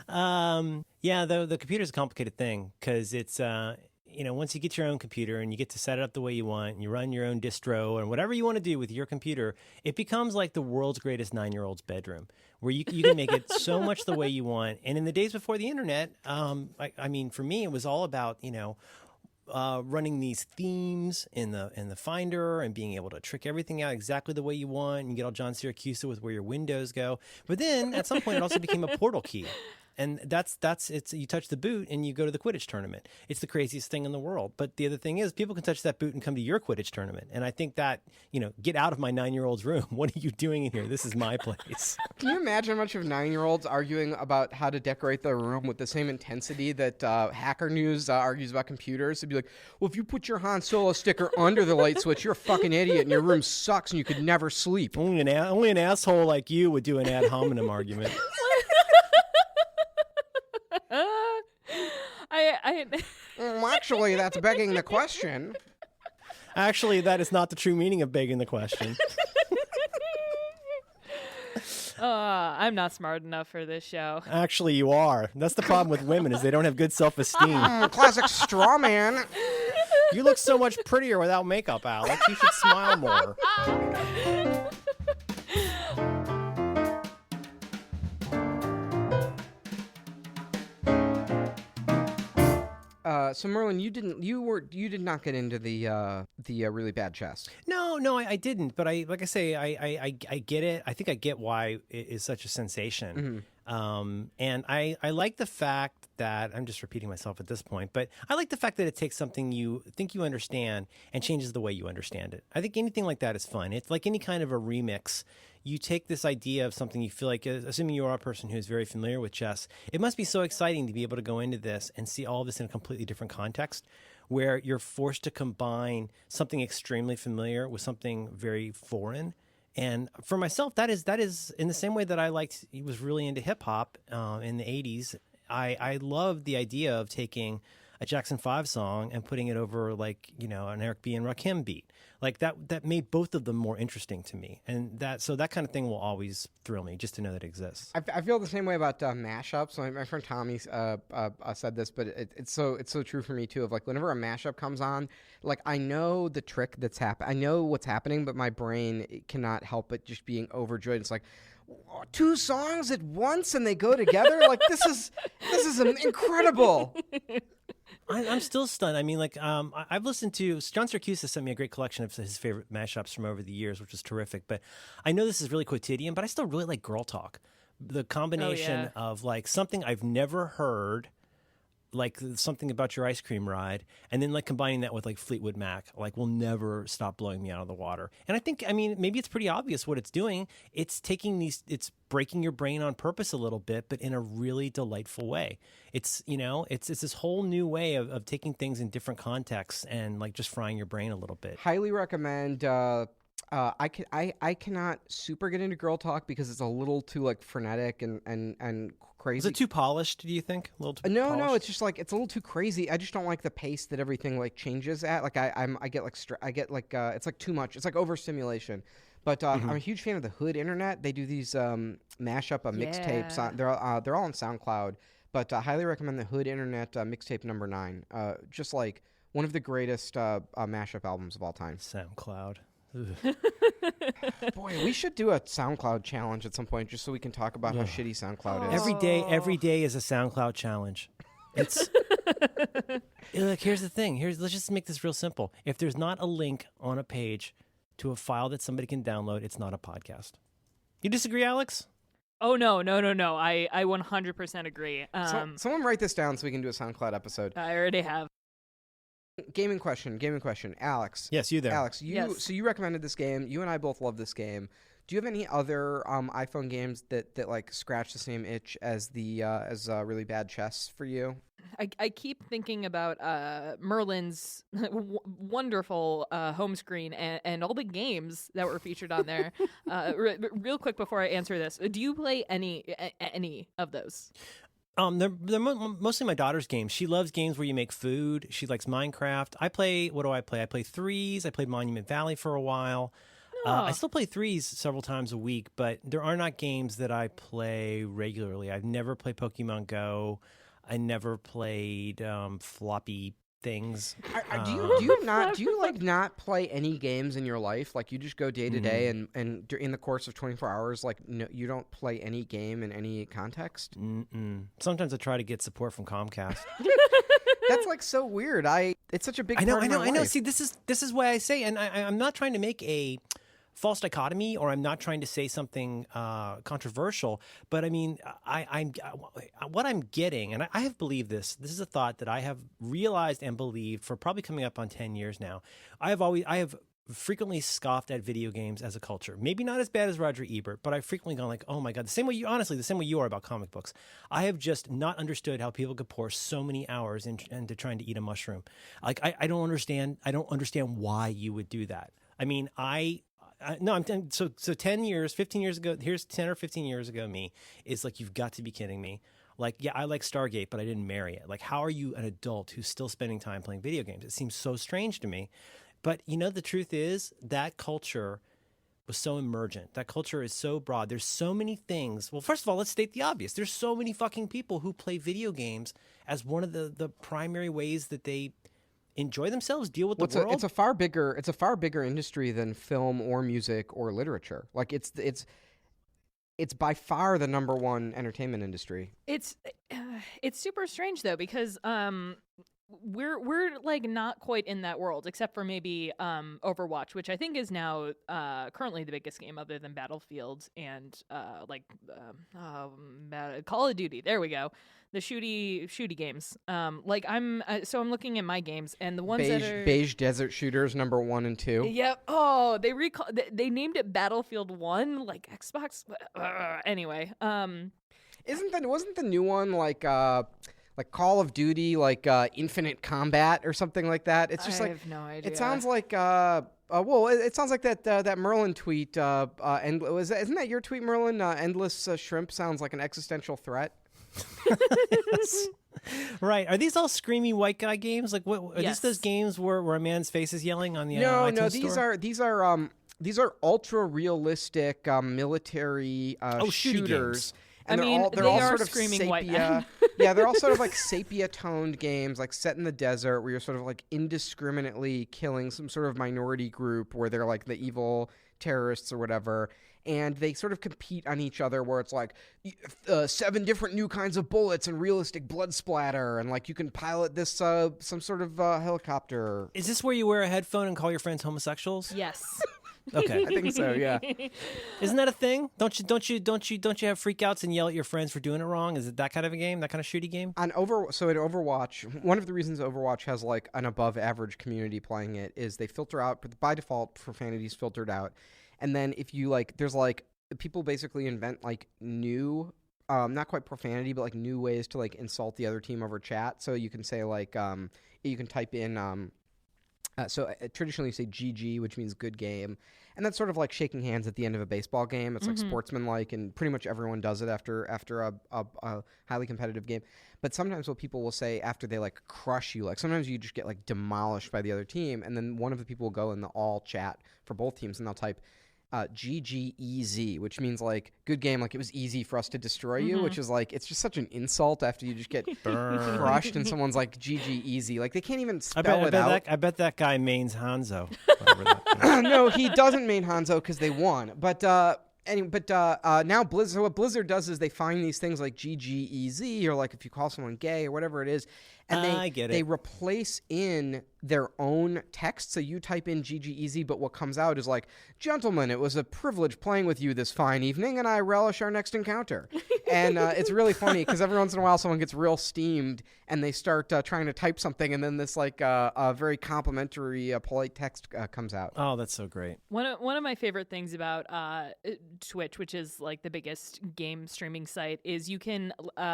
Yeah, the computer's a complicated thing, because it's, once you get your own computer and you get to set it up the way you want and you run your own distro and whatever you want to do with your computer, it becomes like the world's greatest 9-year-old's bedroom, where you can make it so much the way you want. And in the days before the internet, for me, it was all about, running these themes in the Finder and being able to trick everything out exactly the way you want, and you get all John Syracuse with where your windows go. But then at some point it also became a portal key. And that's you touch the boot and you go to the Quidditch tournament. It's the craziest thing in the world. But the other thing is, people can touch that boot and come to your Quidditch tournament. And I think that, get out of my 9-year-old's room. What are you doing in here? This is my place. Can you imagine a bunch of 9-year-olds arguing about how to decorate their room with the same intensity that Hacker News argues about computers? It'd be like, well, if you put your Han Solo sticker under the light switch, you're a fucking idiot and your room sucks and you could never sleep. Only an asshole like you would do an ad hominem argument. Actually, that's begging the question. Actually, that is not the true meaning of begging the question. I'm not smart enough for this show. Actually, you are. That's the problem with women, is they don't have good self-esteem. Classic straw man. You look so much prettier without makeup, Alex. You should smile more. So Merlin, you did not get into the really bad chess. No, I didn't. But I get it. I think I get why it is such a sensation. And I like the fact that, I'm just repeating myself at this point, but I like the fact that it takes something you think you understand and changes the way you understand it. I think anything like that is fun. It's like any kind of a remix. You take this idea of something you feel like, assuming you are a person who's very familiar with chess, it must be so exciting to be able to go into this and see all of this in a completely different context, where you're forced to combine something extremely familiar with something very foreign. And for myself, that is in the same way that I was really into hip hop in the 80s. I loved the idea of taking a Jackson 5 song and putting it over, like, you know, an Eric B. and Rakim beat. Like that made both of them more interesting to me. And so that kind of thing will always thrill me, just to know that it exists. I feel the same way about mashups. My friend Tommy said this, but it's so true for me too. Of like, whenever a mashup comes on, like, I know the trick that's happening. I know what's happening, but my brain cannot help but just being overjoyed. It's like, two songs at once and they go together. Like, this is incredible. I'm still stunned. I mean, like, I've listened to John Siracusa sent me a great collection of his favorite mashups from over the years, which was terrific. But I know this is really quotidian, but I still really like Girl Talk. The combination of like something I've never heard, like something about your ice cream ride, and then like combining that with like Fleetwood Mac, like, will never stop blowing me out of the water. And I think, I mean, maybe it's pretty obvious what it's doing. It's it's breaking your brain on purpose a little bit, but in a really delightful way. It's, you know, it's this whole new way of taking things in different contexts and like just frying your brain a little bit. Highly recommend. I cannot super get into Girl Talk because it's a little too like frenetic and crazy. Is it too polished, do you think? A little too No, polished? it's just like, it's a little too crazy. I just don't like the pace that everything like changes at. Like I get like it's like too much. It's like overstimulation. But I'm a huge fan of the Hood Internet. They do these mashup of mixtapes. They're all on SoundCloud. But I highly recommend the Hood Internet mixtape number 9. Just like one of the greatest mashup albums of all time. SoundCloud. Boy, we should do a SoundCloud challenge at some point, just so we can talk about how shitty SoundCloud is. Every day is a SoundCloud challenge. It's look, here's the thing. Let's just make this real simple. If there's not a link on a page to a file that somebody can download, it's not a podcast. You disagree, Alex? Oh, no. I 100% agree. Someone write this down so we can do a SoundCloud episode. I already have. Gaming question. Alex. Yes, you there. Alex, so you recommended this game. You and I both love this game. Do you have any other iPhone games that like scratch the same itch as the really bad chess for you? I keep thinking about Merlin's wonderful home screen and all the games that were featured on there. Real quick before I answer this, do you play any of those? They're mostly my daughter's games. She loves games where you make food. She likes Minecraft. What do I play? I play Threes. I played Monument Valley for a while. I still play Threes several times a week, but there are not games that I play regularly. I've never played Pokemon Go. I never played floppy things. Do you like not play any games in your life? Like, you just go day to day, and in the course of 24 hours, like, no, you don't play any game in any context? Sometimes I try to get support from Comcast. That's like so weird. It's such a big. I know. Life. See, this is why I say, and I'm not trying to make a false dichotomy, or I'm not trying to say something controversial, but I mean, what I'm getting, and I have believed this. This is a thought that I have realized and believed for probably coming up on 10 years now. I have frequently scoffed at video games as a culture. Maybe not as bad as Roger Ebert, but I've frequently gone like, oh my God, the same way you are about comic books. I have just not understood how people could pour so many hours into trying to eat a mushroom. Like, I don't understand why you would do that. I mean, so 10 years, 15 years ago, here's 10 or 15 years ago me is like, you've got to be kidding me. Like, yeah, I like Stargate, but I didn't marry it. Like, how are you an adult who's still spending time playing video games? It seems so strange to me. But, you know, the truth is that culture was so emergent. That culture is so broad. There's so many things. Well, first of all, let's state the obvious. There's so many fucking people who play video games as one of the primary ways that they enjoy themselves, deal with the world. It's a far bigger industry than film or music or literature. Like, it's by far the number one entertainment industry. It's super strange though, because we're like not quite in that world, except for maybe Overwatch, which I think is now currently the biggest game other than Battlefield and Call of Duty. There we go, the shooty games. Like I'm looking at my games and the ones that are Beige Desert Shooters #1 and 2. Yep. Oh, they named it Battlefield 1, like Xbox. Anyway, Wasn't the new one like Call of Duty, like Infinite Combat or something like that? It's just I like have no idea. it sounds like it sounds like that Merlin tweet. And isn't that your tweet, Merlin? Endless shrimp sounds like an existential threat. Right. Are these all screamy white guy games? Like, what are Yes. these those games where a man's face is yelling on the No, iTunes store? these are ultra realistic military shooty shooters. games. And I they're mean, all, they're they all are sort of screaming white sepia. Yeah, they're all sort of like sepia-toned games, like set in the desert, where you're sort of like indiscriminately killing some sort of minority group, where they're like the evil terrorists or whatever, and they sort of compete on each other, where it's like 7 different new kinds of bullets and realistic blood splatter, and like you can pilot this some sort of helicopter. Is this where you wear a headphone and call your friends homosexuals? Yes. Okay. I think so. Yeah. Isn't that a thing? Don't you have freakouts and yell at your friends for doing it wrong? Is it that kind of a game? That kind of shooty game? So in Overwatch, one of the reasons Overwatch has like an above average community playing it is they filter out, but by default profanity's filtered out. And then if you like, there's like people basically invent like new, not quite profanity, but like new ways to like insult the other team over chat. So you can say like, you can type in, traditionally you say GG, which means good game. And that's sort of like shaking hands at the end of a baseball game. It's like sportsmanlike, and pretty much everyone does it after a highly competitive game. But sometimes what people will say after they like crush you, like sometimes you just get like demolished by the other team, and then one of the people will go in the all chat for both teams, and they'll type GGEZ, which means like good game, like it was easy for us to destroy you, which is like it's just such an insult after you just get crushed and someone's like GG like they can't even spell it out. I bet that guy mains Hanzo. Whatever that means. No, he doesn't main Hanzo because they won. But now Blizzard. So what Blizzard does is they find these things like GGEZ, or like if you call someone gay or whatever it is, and I get it. they replace in their own text. So you type in GGEZ, but what comes out is like, "Gentlemen, it was a privilege playing with you this fine evening, and I relish our next encounter." And it's really funny because every once in a while someone gets real steamed and they start trying to type something, and then this like very complimentary, polite text comes out. Oh, that's so great. One of my favorite things about Twitch, which is like the biggest game streaming site, is you can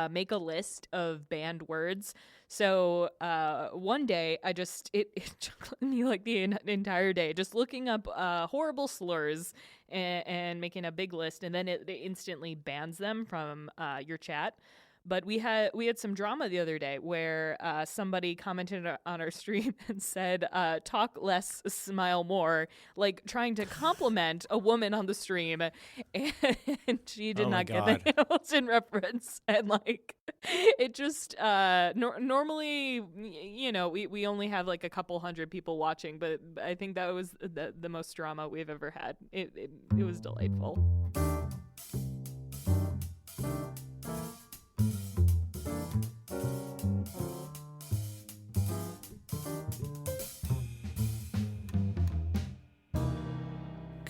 make a list of banned words. So one day it took me like the entire day just looking up horrible slurs and making a big list, and then it instantly bans them from your chat. But we had some drama the other day where somebody commented on our stream and said, "Talk less, smile more," like trying to compliment a woman on the stream, and she did Oh my not get God. the Hamilton reference. And like, it just normally, we only have like a couple hundred people watching, but I think that was the most drama we've ever had. It was delightful.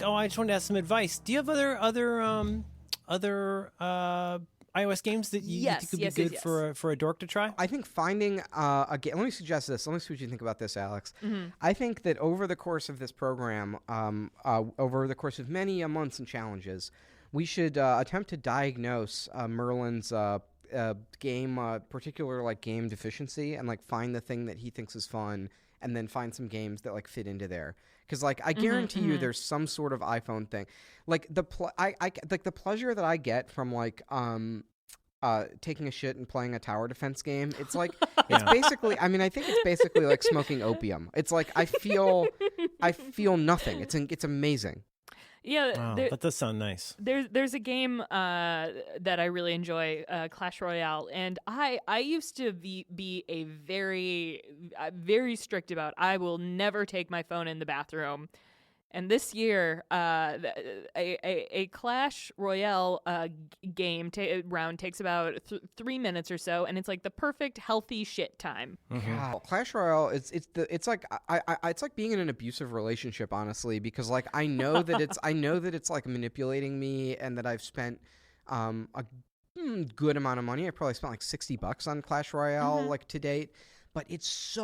Oh, I just wanted to ask some advice. Do you have other iOS games that you Yes, think could be yes, good yes. for a dork to try? I think finding a game. Let me suggest this. Let me see what you think about this, Alex. Mm-hmm. I think that over the course of this program, over the course of many months and challenges, we should attempt to diagnose Merlin's game, particular like game deficiency, and like find the thing that he thinks is fun, and then find some games that like fit into there. Because like I guarantee you, there's some sort of iPhone thing. Like the like the pleasure that I get from like taking a shit and playing a tower defense game. It's like it's basically. I mean, I think it's basically like smoking opium. It's like I feel nothing. It's amazing. Yeah, Wow, that does sound nice. There's a game that I really enjoy, Clash Royale, and I used to be a very very strict about. I will never take my phone in the bathroom. And this year, a Clash Royale game round takes about 3 minutes or so, and it's like the perfect healthy shit time. Wow. Clash Royale, it's like it's like being in an abusive relationship, honestly, because like I know that it's like manipulating me, and that I've spent a good amount of money. I probably spent like $60 on Clash Royale like to date. But it's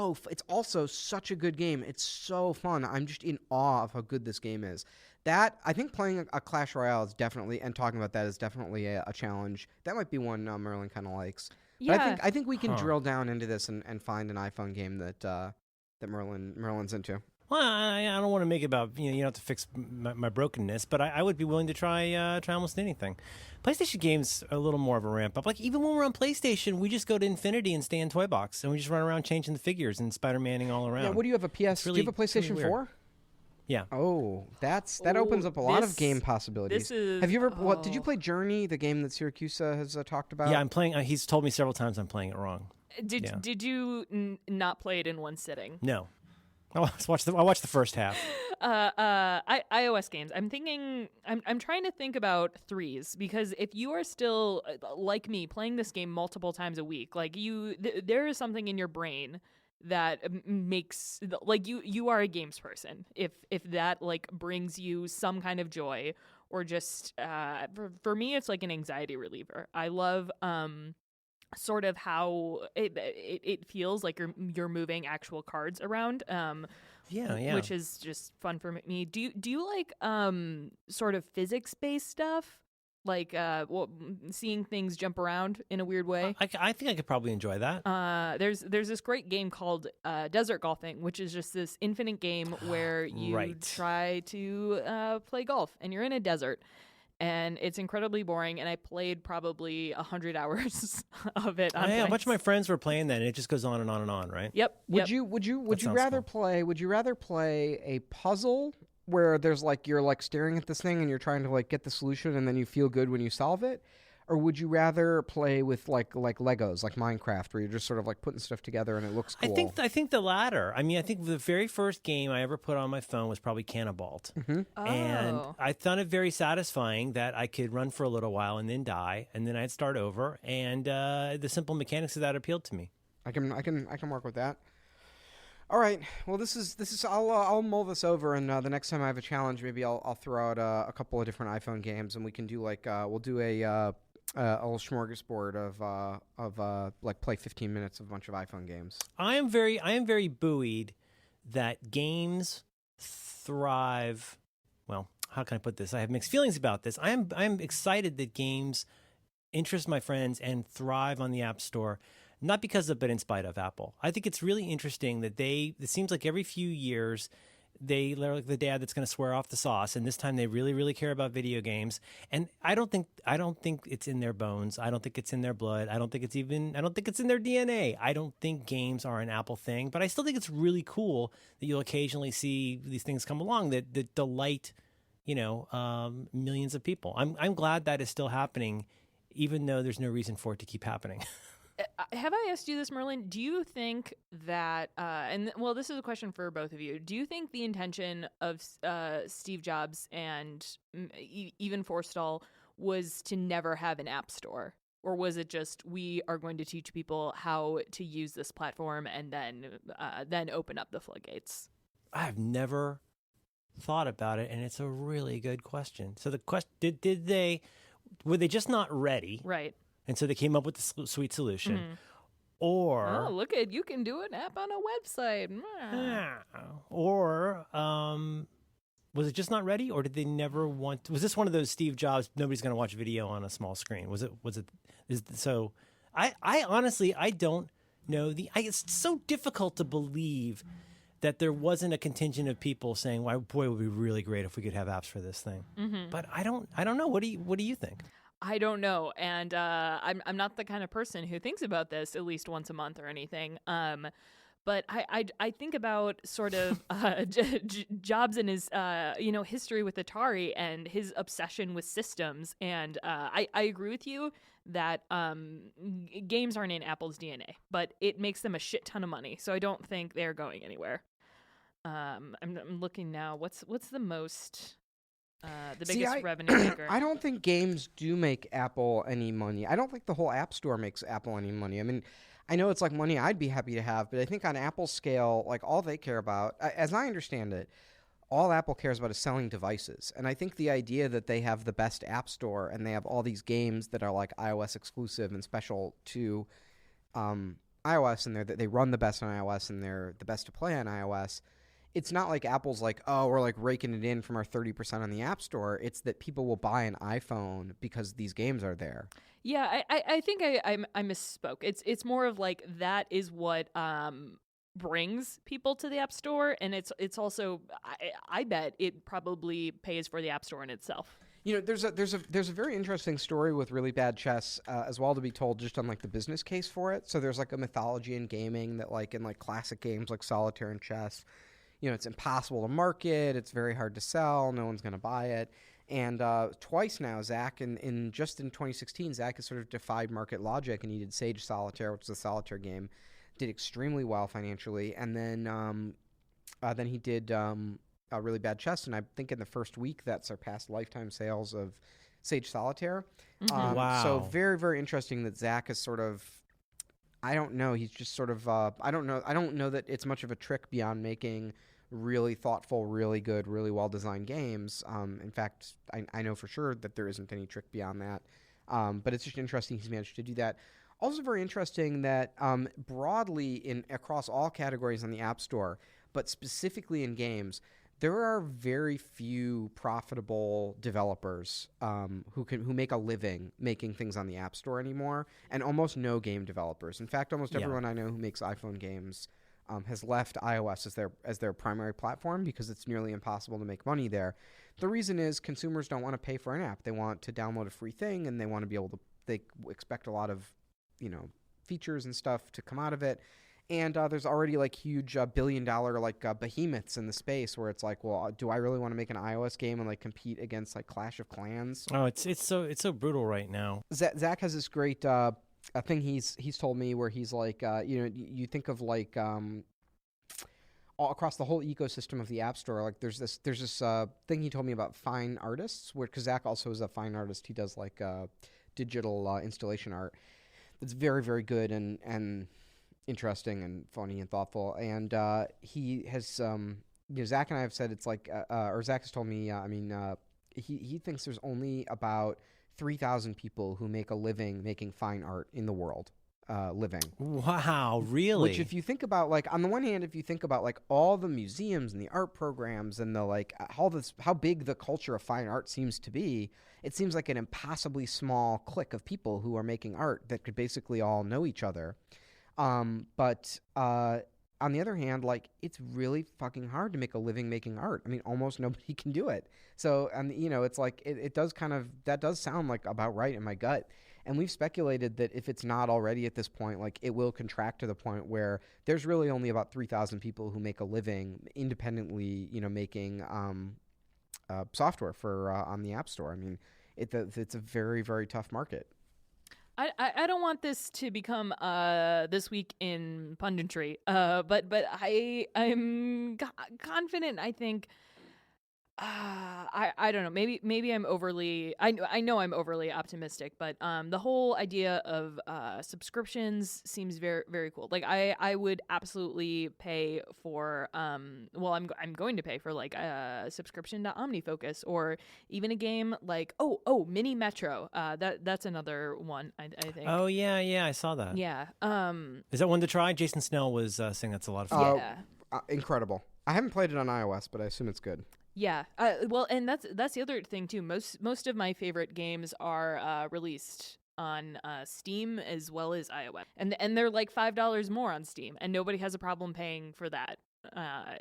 also such a good game. It's so fun. I'm just in awe of how good this game is. That, I think playing a Clash Royale is definitely, and talking about that is definitely a challenge. That might be one Merlin kind of likes. Yeah. But I think we can drill down into this and find an iPhone game that Merlin's into. Well, I don't want to make it about, you don't have to fix my brokenness, but I would be willing to try almost anything. PlayStation games are a little more of a ramp up. Like, even when we're on PlayStation, we just go to Infinity and stay in Toy Box, and we just run around changing the figures and Spider-Manning all around. Yeah, what do you have, a PS? Really, do you have a PlayStation 4? Yeah. Oh, that opens up a lot of game possibilities. Have you ever, did you play Journey, the game that Syracuse has talked about? Yeah, I'm playing, he's told me several times I'm playing it wrong. Did you not play it in one sitting? No. I watched the first half. iOS games. I'm thinking. I'm trying to think about threes, because if you are still like me playing this game multiple times a week, like there is something in your brain that makes like you are a games person. If that like brings you some kind of joy, or just for me, it's like an anxiety reliever. I love sort of how it feels like you're moving actual cards around, which is just fun for me. Do you like sort of physics based stuff, like seeing things jump around in a weird way? I think I could probably enjoy that. There's this great game called Desert Golfing, which is just this infinite game where you try to play golf, and you're in a desert. And it's incredibly boring, and I played probably 100 hours of it. A bunch of my friends were playing that, and it just goes on and on and on, right? Yep. Would you rather play a puzzle where there's like you're like staring at this thing and you're trying to like get the solution, and then you feel good when you solve it? Or would you rather play with like Legos, like Minecraft, where you're just sort of like putting stuff together and it looks cool? I think the latter. I mean, I think the very first game I ever put on my phone was probably Cannibalt. And I found it very satisfying that I could run for a little while and then die, and then I'd start over. And the simple mechanics of that appealed to me. I can work with that. All right. Well, this is. I'll mull this over, and the next time I have a challenge, maybe I'll throw out a couple of different iPhone games, and we can do like we'll do a little smorgasbord of like play 15 minutes of a bunch of iPhone games. I am very buoyed that games thrive. Well, how can I put this? I have mixed feelings about this. I am excited that games interest my friends and thrive on the App Store, not because of, but in spite of Apple. I think it's really interesting that it seems like every few years they're like the dad that's going to swear off the sauce, and this time they really, really care about video games. And I don't think it's in their bones. I don't think it's in their blood. I don't think it's in their DNA. I don't think games are an Apple thing, but I still think it's really cool that you'll occasionally see these things come along that delight, millions of people. I'm glad that is still happening, even though there's no reason for it to keep happening. Have I asked you this, Merlin? Do you think that, this is a question for both of you. Do you think the intention of Steve Jobs and even Forstall was to never have an app store? Or was it just, we are going to teach people how to use this platform and then open up the floodgates? I've never thought about it, and it's a really good question. So the question, were they just not ready? Right. And so they came up with the sweet solution. Mm-hmm. Or... look at, you can do an app on a website. Or was it just not ready? Or did they never want... Was this one of those Steve Jobs, nobody's going to watch video on a small screen? So I honestly, I don't know. It's so difficult to believe that there wasn't a contingent of people saying, "Well, boy, it would be really great if we could have apps for this thing." Mm-hmm. But I don't know. What do you think? I don't know, and I'm not the kind of person who thinks about this at least once a month or anything. But I think about sort of Jobs and his history with Atari and his obsession with systems, and I agree with you that games aren't in Apple's DNA, but it makes them a shit ton of money, so I don't think they're going anywhere. I'm looking now. What's the most the See, biggest revenue maker? I don't think games do make Apple any money. I don't think the whole App Store makes Apple any money. I mean, I know it's like money I'd be happy to have, but I think on Apple's scale, like all they care about, as I understand it, all Apple cares about is selling devices. And I think the idea that they have the best App Store and they have all these games that are like iOS exclusive and special to iOS, and that they run the best on iOS and they're the best to play on iOS. It's not like Apple's like, oh, we're like raking it in from our 30% on the App Store. It's that people will buy an iPhone because these games are there. Yeah, I think I misspoke. It's more of like that is what brings people to the App Store, and it's also I bet it probably pays for the App Store in itself. You know, there's a very interesting story with Really Bad Chess as well to be told just on like the business case for it. So there's like a mythology in gaming that like in like classic games like solitaire and chess, you know, it's impossible to market, it's very hard to sell, no one's going to buy it. And twice now, Zach, in 2016, Zach has sort of defied market logic, and he did Sage Solitaire, which is a solitaire game, did extremely well financially, and then he did Really Bad Chess, and I think in the first week that surpassed lifetime sales of Sage Solitaire. Wow! So very, very interesting that Zach is sort of, I don't know, he's just sort of, I don't know that it's much of a trick beyond making really thoughtful, really good, really well-designed games. In fact, I know for sure that there isn't any trick beyond that. But it's just interesting he's managed to do that. Also very interesting that broadly across all categories on the App Store, but specifically in games, there are very few profitable developers who make a living making things on the App Store anymore, and almost no game developers. In fact, almost everyone I know who makes iPhone games has left iOS as their primary platform because it's nearly impossible to make money there. The reason is consumers don't want to pay for an app. They want to download a free thing, and they want to be able to. They expect a lot of, features and stuff to come out of it. And there's already like huge billion-dollar behemoths in the space where it's like, well, do I really want to make an iOS game and like compete against like Clash of Clans? Oh, it's so brutal right now. Zach has this great thing he's told me where he's like, you think of like all across the whole ecosystem of the App Store, like there's this thing he told me about fine artists, because Zach also is a fine artist. He does like digital installation art that's very, very good and interesting and funny and thoughtful. And he has, Zach and I have said it's like, or Zach has told me, he thinks there's only about 3,000 people who make a living making fine art in the world, living. Wow, really? Which if you think about, like, on the one hand, if you think about like all the museums and the art programs and the like, how big the culture of fine art seems to be, it seems like an impossibly small clique of people who are making art that could basically all know each other. But on the other hand, like, it's really fucking hard to make a living making art. I mean, almost nobody can do it. So, and it's like, it does that does sound like about right in my gut. And we've speculated that if it's not already at this point, like, it will contract to the point where there's really only about 3,000 people who make a living independently, making software for on the App Store. I mean, it's a very, very tough market. I don't want this to become this week in punditry, but I'm confident. I think I don't know. Maybe I'm overly. I know I'm overly optimistic, but the whole idea of subscriptions seems very, very cool. Like I would absolutely pay for well, I'm going to pay for like a subscription to OmniFocus, or even a game like Mini Metro. That's another one I think. Oh yeah, I saw that. Yeah. Is that one to try? Jason Snell was saying that's a lot of fun. Yeah. Incredible. I haven't played it on iOS, but I assume it's good. Yeah. Well, and that's the other thing too. Most of my favorite games are released on Steam as well as iOS, and they're like $5 more on Steam, and nobody has a problem paying for that. Now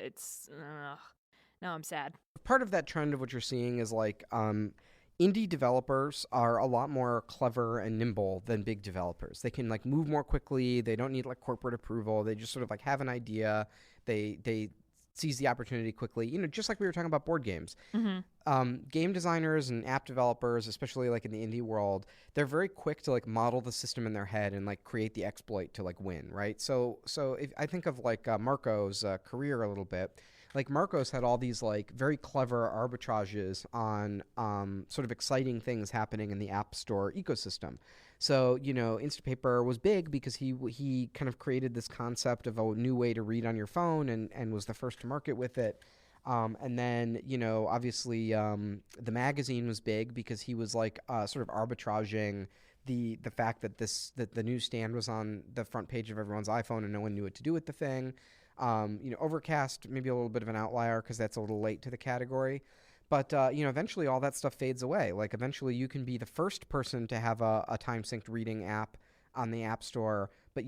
I'm sad. Part of that trend of what you're seeing is like indie developers are a lot more clever and nimble than big developers. They can like move more quickly. They don't need like corporate approval. They just sort of like have an idea. They seize the opportunity quickly, just like we were talking about board games. Mm-hmm. Game designers and app developers, especially like in the indie world, they're very quick to like model the system in their head and like create the exploit to like win, right? So if I think of like Marco's career a little bit, like Marcos had all these like very clever arbitrages on sort of exciting things happening in the App Store ecosystem. So, Instapaper was big because he kind of created this concept of a new way to read on your phone and was the first to market with it. And then, obviously the magazine was big because he was like sort of arbitraging the fact that the newsstand was on the front page of everyone's iPhone and no one knew what to do with the thing. Overcast, maybe a little bit of an outlier because that's a little late to the category. But, eventually all that stuff fades away. Like, eventually you can be the first person to have a time-synced reading app on the App Store. But,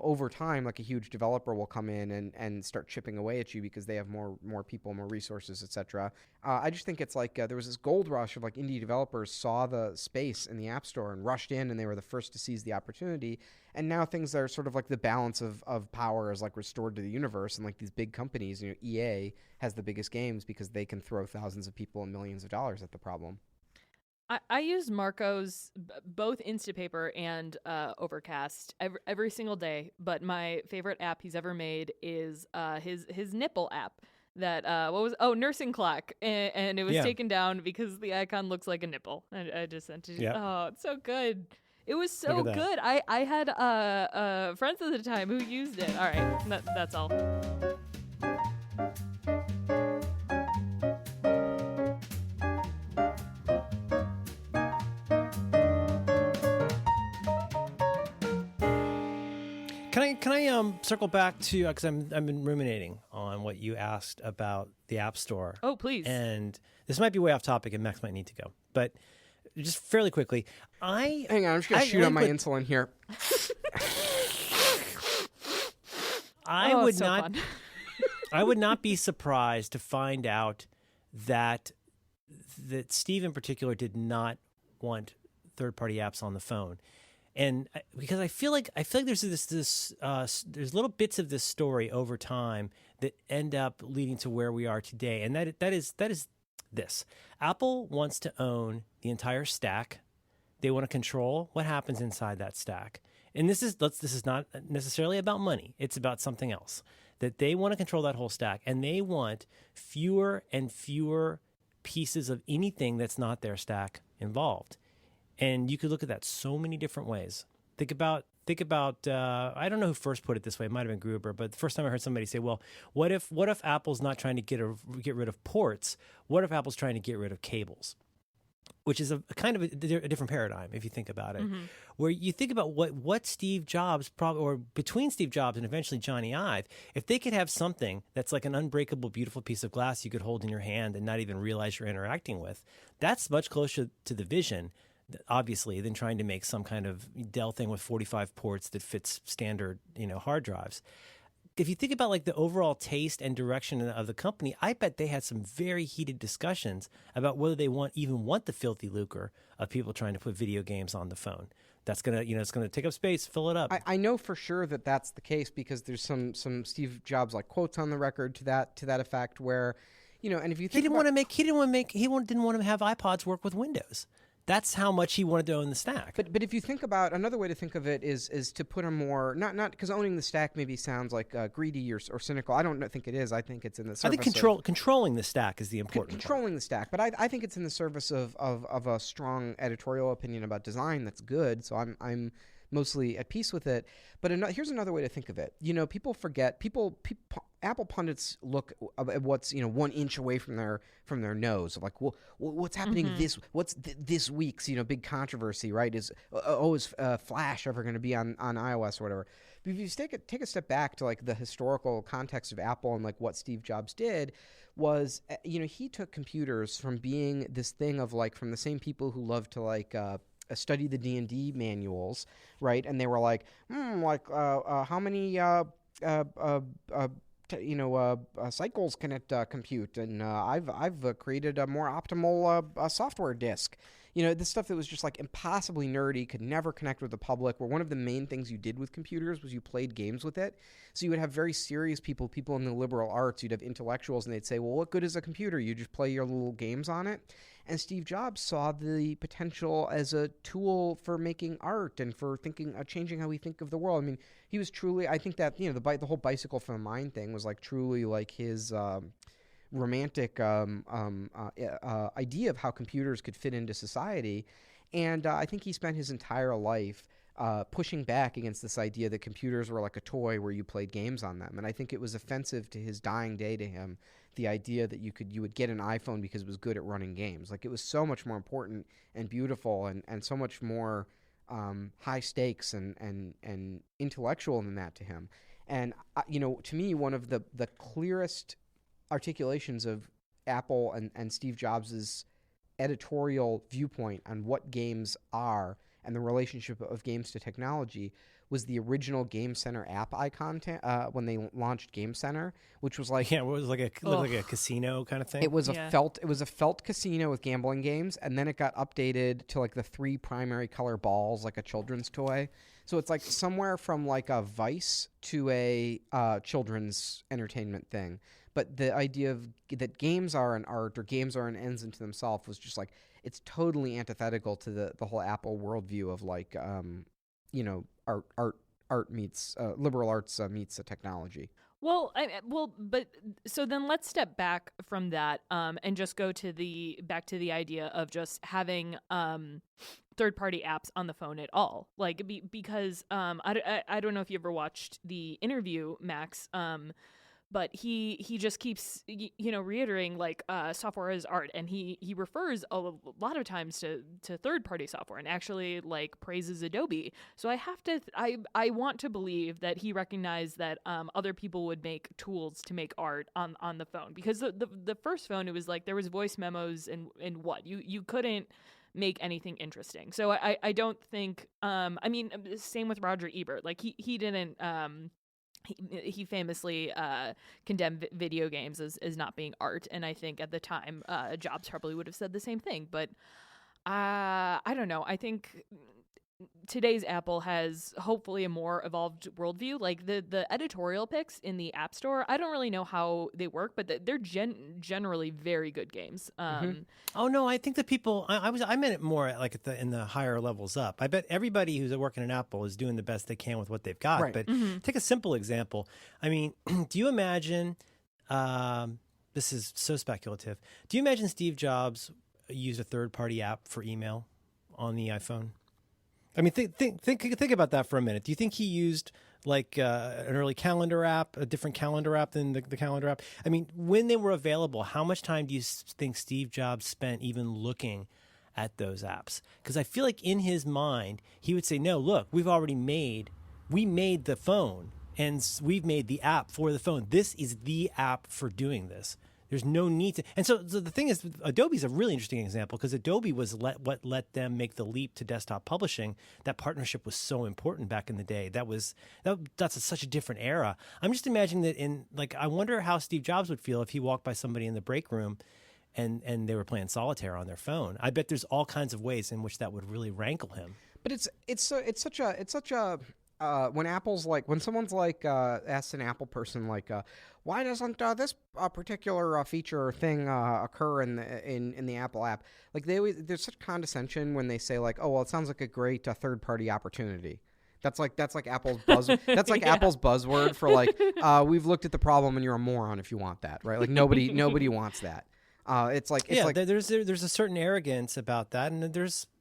over time, like a huge developer will come in and start chipping away at you because they have more people, more resources, et cetera. I just think it's like there was this gold rush of like indie developers saw the space in the App Store and rushed in, and they were the first to seize the opportunity. And now things are sort of like the balance of power is like restored to the universe, and like these big companies, EA has the biggest games because they can throw thousands of people and millions of dollars at the problem. I use Marco's both Instapaper and Overcast every single day, but my favorite app he's ever made is his nipple app. That Nursing Clock, and it was taken down because the icon looks like a nipple. I just sent it. Yep. Oh, it's so good. It was so good. I had friends at the time who used it. All right, that's all. Can I circle back to because I've been ruminating on what you asked about the App Store. Oh, please. And this might be way off topic, and Max might need to go, but just fairly quickly, hang on. I'm just gonna shoot on my insulin here. I would not be surprised to find out that Steve in particular did not want third-party apps on the phone. And because I feel like there's there's little bits of this story over time that end up leading to where we are today, and that is this: Apple wants to own the entire stack. They want to control what happens inside that stack, and this is not necessarily about money. It's about something else. That they want to control that whole stack, and they want fewer and fewer pieces of anything that's not their stack involved. And you could look at that so many different ways. Think about. I don't know who first put it this way. It might have been Gruber, but the first time I heard somebody say, "Well, what if Apple's not trying to get rid of ports? What if Apple's trying to get rid of cables?" Which is a kind of a different paradigm if you think about it. Mm-hmm. Where you think about what Steve Jobs or between Steve Jobs and eventually Johnny Ive, if they could have something that's like an unbreakable, beautiful piece of glass you could hold in your hand and not even realize you're interacting with, that's much closer to the vision, obviously, than trying to make some kind of Dell thing with 45 ports that fits standard, hard drives. If you think about like the overall taste and direction of the company, I bet they had some very heated discussions about whether they even want the filthy lucre of people trying to put video games on the phone. That's gonna, it's gonna take up space, fill it up. I know for sure that that's the case because there's some Steve Jobs like quotes on the record to that effect where, and if you think he didn't want to have iPods work with Windows. That's how much he wanted to own the stack. But if you think about another way to think of it is to put a more not because owning the stack maybe sounds like greedy or cynical. I don't think it is. I think it's in the service. I think controlling the stack is the important controlling the stack. But I think it's in the service of a strong editorial opinion about design that's good. So I'm mostly at peace with it. But here's another way to think of it. People forget. Apple pundits look at what's 1 inch away from their nose. Like, well, what's happening this week's big controversy, right? Is Flash ever going to be on iOS or whatever? But if you take a step back to like the historical context of Apple and like what Steve Jobs did was, he took computers from being this thing of like from the same people who love to like study the D&D manuals, right? And they were like, how many cycles can it compute? And I've created a more optimal software disk. This stuff that was just like impossibly nerdy, could never connect with the public, where one of the main things you did with computers was you played games with it. So you would have very serious people in the liberal arts, you'd have intellectuals, and they'd say, well, what good is a computer? You just play your little games on it. And Steve Jobs saw the potential as a tool for making art and for changing how we think of the world. I mean, he was truly, I think that, the whole bicycle for the mind thing was like truly like his romantic idea of how computers could fit into society. And I think he spent his entire life pushing back against this idea that computers were like a toy where you played games on them. And I think it was offensive to his dying day to him, the idea that you would get an iPhone because it was good at running games. Like, it was so much more important and beautiful and so much more high stakes and intellectual than that to him. And, to me, one of the clearest articulations of Apple and Steve Jobs' editorial viewpoint on what games are and the relationship of games to technology was the original Game Center app icon when they launched Game Center, which was like, it was like a casino kind of thing. It was a felt casino with gambling games, and then it got updated to like the 3 primary color balls, like a children's toy. So it's like somewhere from like a Vice to a children's entertainment thing. But the idea of that games are an art or games are an ends into themselves was just like, it's totally antithetical to the whole Apple worldview of like, art meets liberal arts meets technology. Well, but so then let's step back from that and just go to back to the idea of just having third-party apps on the phone at all, like because I don't know if you ever watched the interview, Max. But he just keeps reiterating like software is art, and he refers a lot of times to third party software and actually like praises Adobe. So I want to believe that he recognized that other people would make tools to make art on the phone, because the first phone, it was like there was voice memos and what you couldn't make anything interesting. So I don't think same with Roger Ebert, like he didn't he famously condemned video games as not being art, and I think at the time Jobs probably would have said the same thing. But I don't know. I think today's Apple has hopefully a more evolved worldview. Like the editorial picks in the App Store, I don't really know how they work, but they're generally very good games. Oh no, I think the people I meant it more like in the higher levels up. I bet everybody who's working at Apple is doing the best they can with what they've got. Right. But take a simple example. I mean, do you imagine? This is so speculative. Do you imagine Steve Jobs used a third-party app for email on the iPhone? I mean, think about that for a minute. Do you think he used like an early calendar app, a different calendar app than the calendar app? I mean, when they were available, how much time do you think Steve Jobs spent even looking at those apps? Because I feel like in his mind, he would say, no, look, we made the phone and we've made the app for the phone. This is the app for doing this. There's no need to. And so the thing is, Adobe's a really interesting example, because Adobe was what let them make the leap to desktop publishing. That partnership was so important back in the day. That's such a different era. I'm just imagining that I wonder how Steve Jobs would feel if he walked by somebody in the break room and they were playing solitaire on their phone. I bet there's all kinds of ways in which that would really rankle him. But it's such a when Apple's like, when someone's like asks an Apple person like, why doesn't this particular feature or thing occur in the Apple app? Like there's such condescension when they say like, oh well, it sounds like a great third party opportunity. That's like Apple's buzz. That's like Apple's buzzword for like, we've looked at the problem and you're a moron if you want that, right? Like nobody wants that. There's a certain arrogance about that, and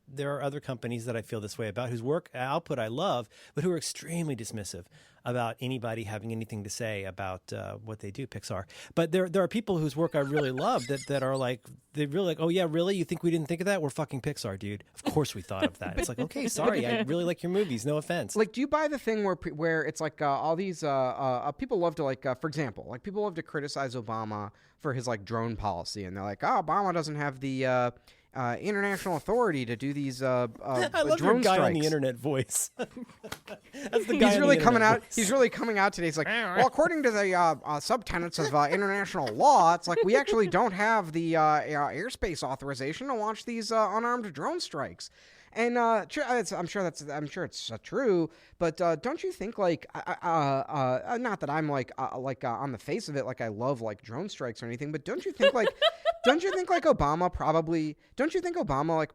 there are other companies that I feel this way about, whose work output I love, but who are extremely dismissive about anybody having anything to say about what they do, Pixar. But there are people whose work I really love that are like, they're really like, oh yeah, really? You think we didn't think of that? We're fucking Pixar, dude. Of course we thought of that. It's like, okay, sorry, I really like your movies. No offense. Like, do you buy the thing where it's like all these people love to like, for example, like people love to criticize Obama for his like drone policy, and they're like, oh, Obama doesn't have the international authority to do these I love drone your guy strikes. On the internet voice. That's the guy. He's really coming out. He's really coming out today. He's like, well, according to the subtenets of international law, it's like we actually don't have the airspace authorization to launch these unarmed drone strikes. And I'm sure it's true, but don't you think like not that I'm like on the face of it like I love like drone strikes or anything, but don't you think like Don't you think like Obama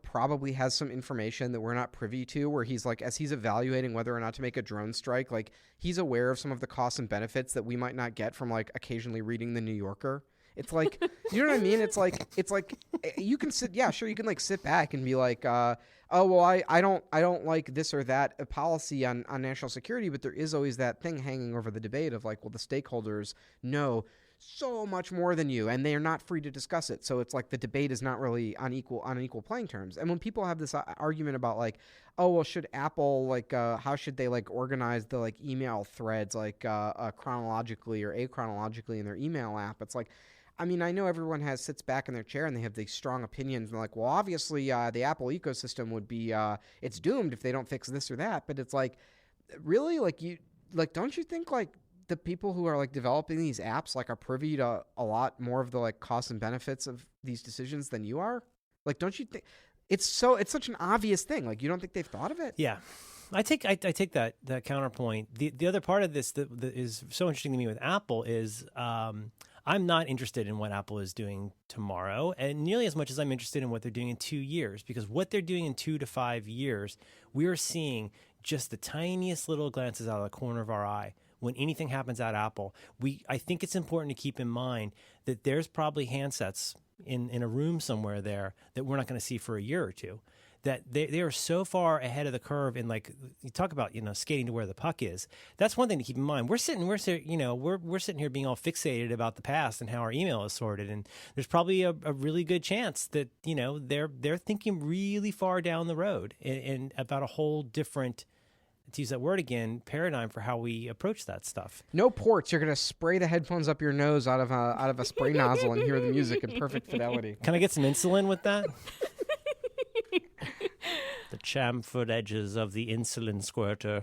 probably has some information that we're not privy to, where he's like, as he's evaluating whether or not to make a drone strike, like he's aware of some of the costs and benefits that we might not get from like occasionally reading the New Yorker. It's like, you know what I mean? It's like you can sit, yeah, sure, you can like sit back and be like, oh well, I don't like this or that policy on national security, but there is always that thing hanging over the debate of like, well, the stakeholders know so much more than you, and they are not free to discuss it. So it's like the debate is not really on equal playing terms. And when people have this argument about like, oh well, should Apple like how should they like organize the like email threads like chronologically or achronologically in their email app? It's like, I mean, I know everyone sits back in their chair and they have these strong opinions and they're like, well, obviously the Apple ecosystem would be it's doomed if they don't fix this or that. But it's like, really, like don't you think like the people who are like developing these apps like are privy to a lot more of the like costs and benefits of these decisions than you are? Like, don't you think it's such an obvious thing? Like, you don't think they've thought of it? Yeah. I take that counterpoint. The other part of this that is so interesting to me with Apple is I'm not interested in what Apple is doing tomorrow, and nearly as much as I'm interested in what they're doing in 2 years, because what they're doing in 2 to 5 years, we are seeing just the tiniest little glances out of the corner of our eye. When anything happens at Apple, I think it's important to keep in mind that there's probably handsets in a room somewhere there that we're not going to see for a year or two. That they are so far ahead of the curve in, like, you talk about, skating to where the puck is. That's one thing to keep in mind. We're sitting here being all fixated about the past and how our email is sorted, and there's probably a really good chance that they're thinking really far down the road and about a whole different, to use that word again, paradigm for how we approach that stuff. No ports. You're gonna spray the headphones up your nose out of a spray nozzle and hear the music in perfect fidelity. Can I get some insulin with that? The chamfered edges of the insulin squirter.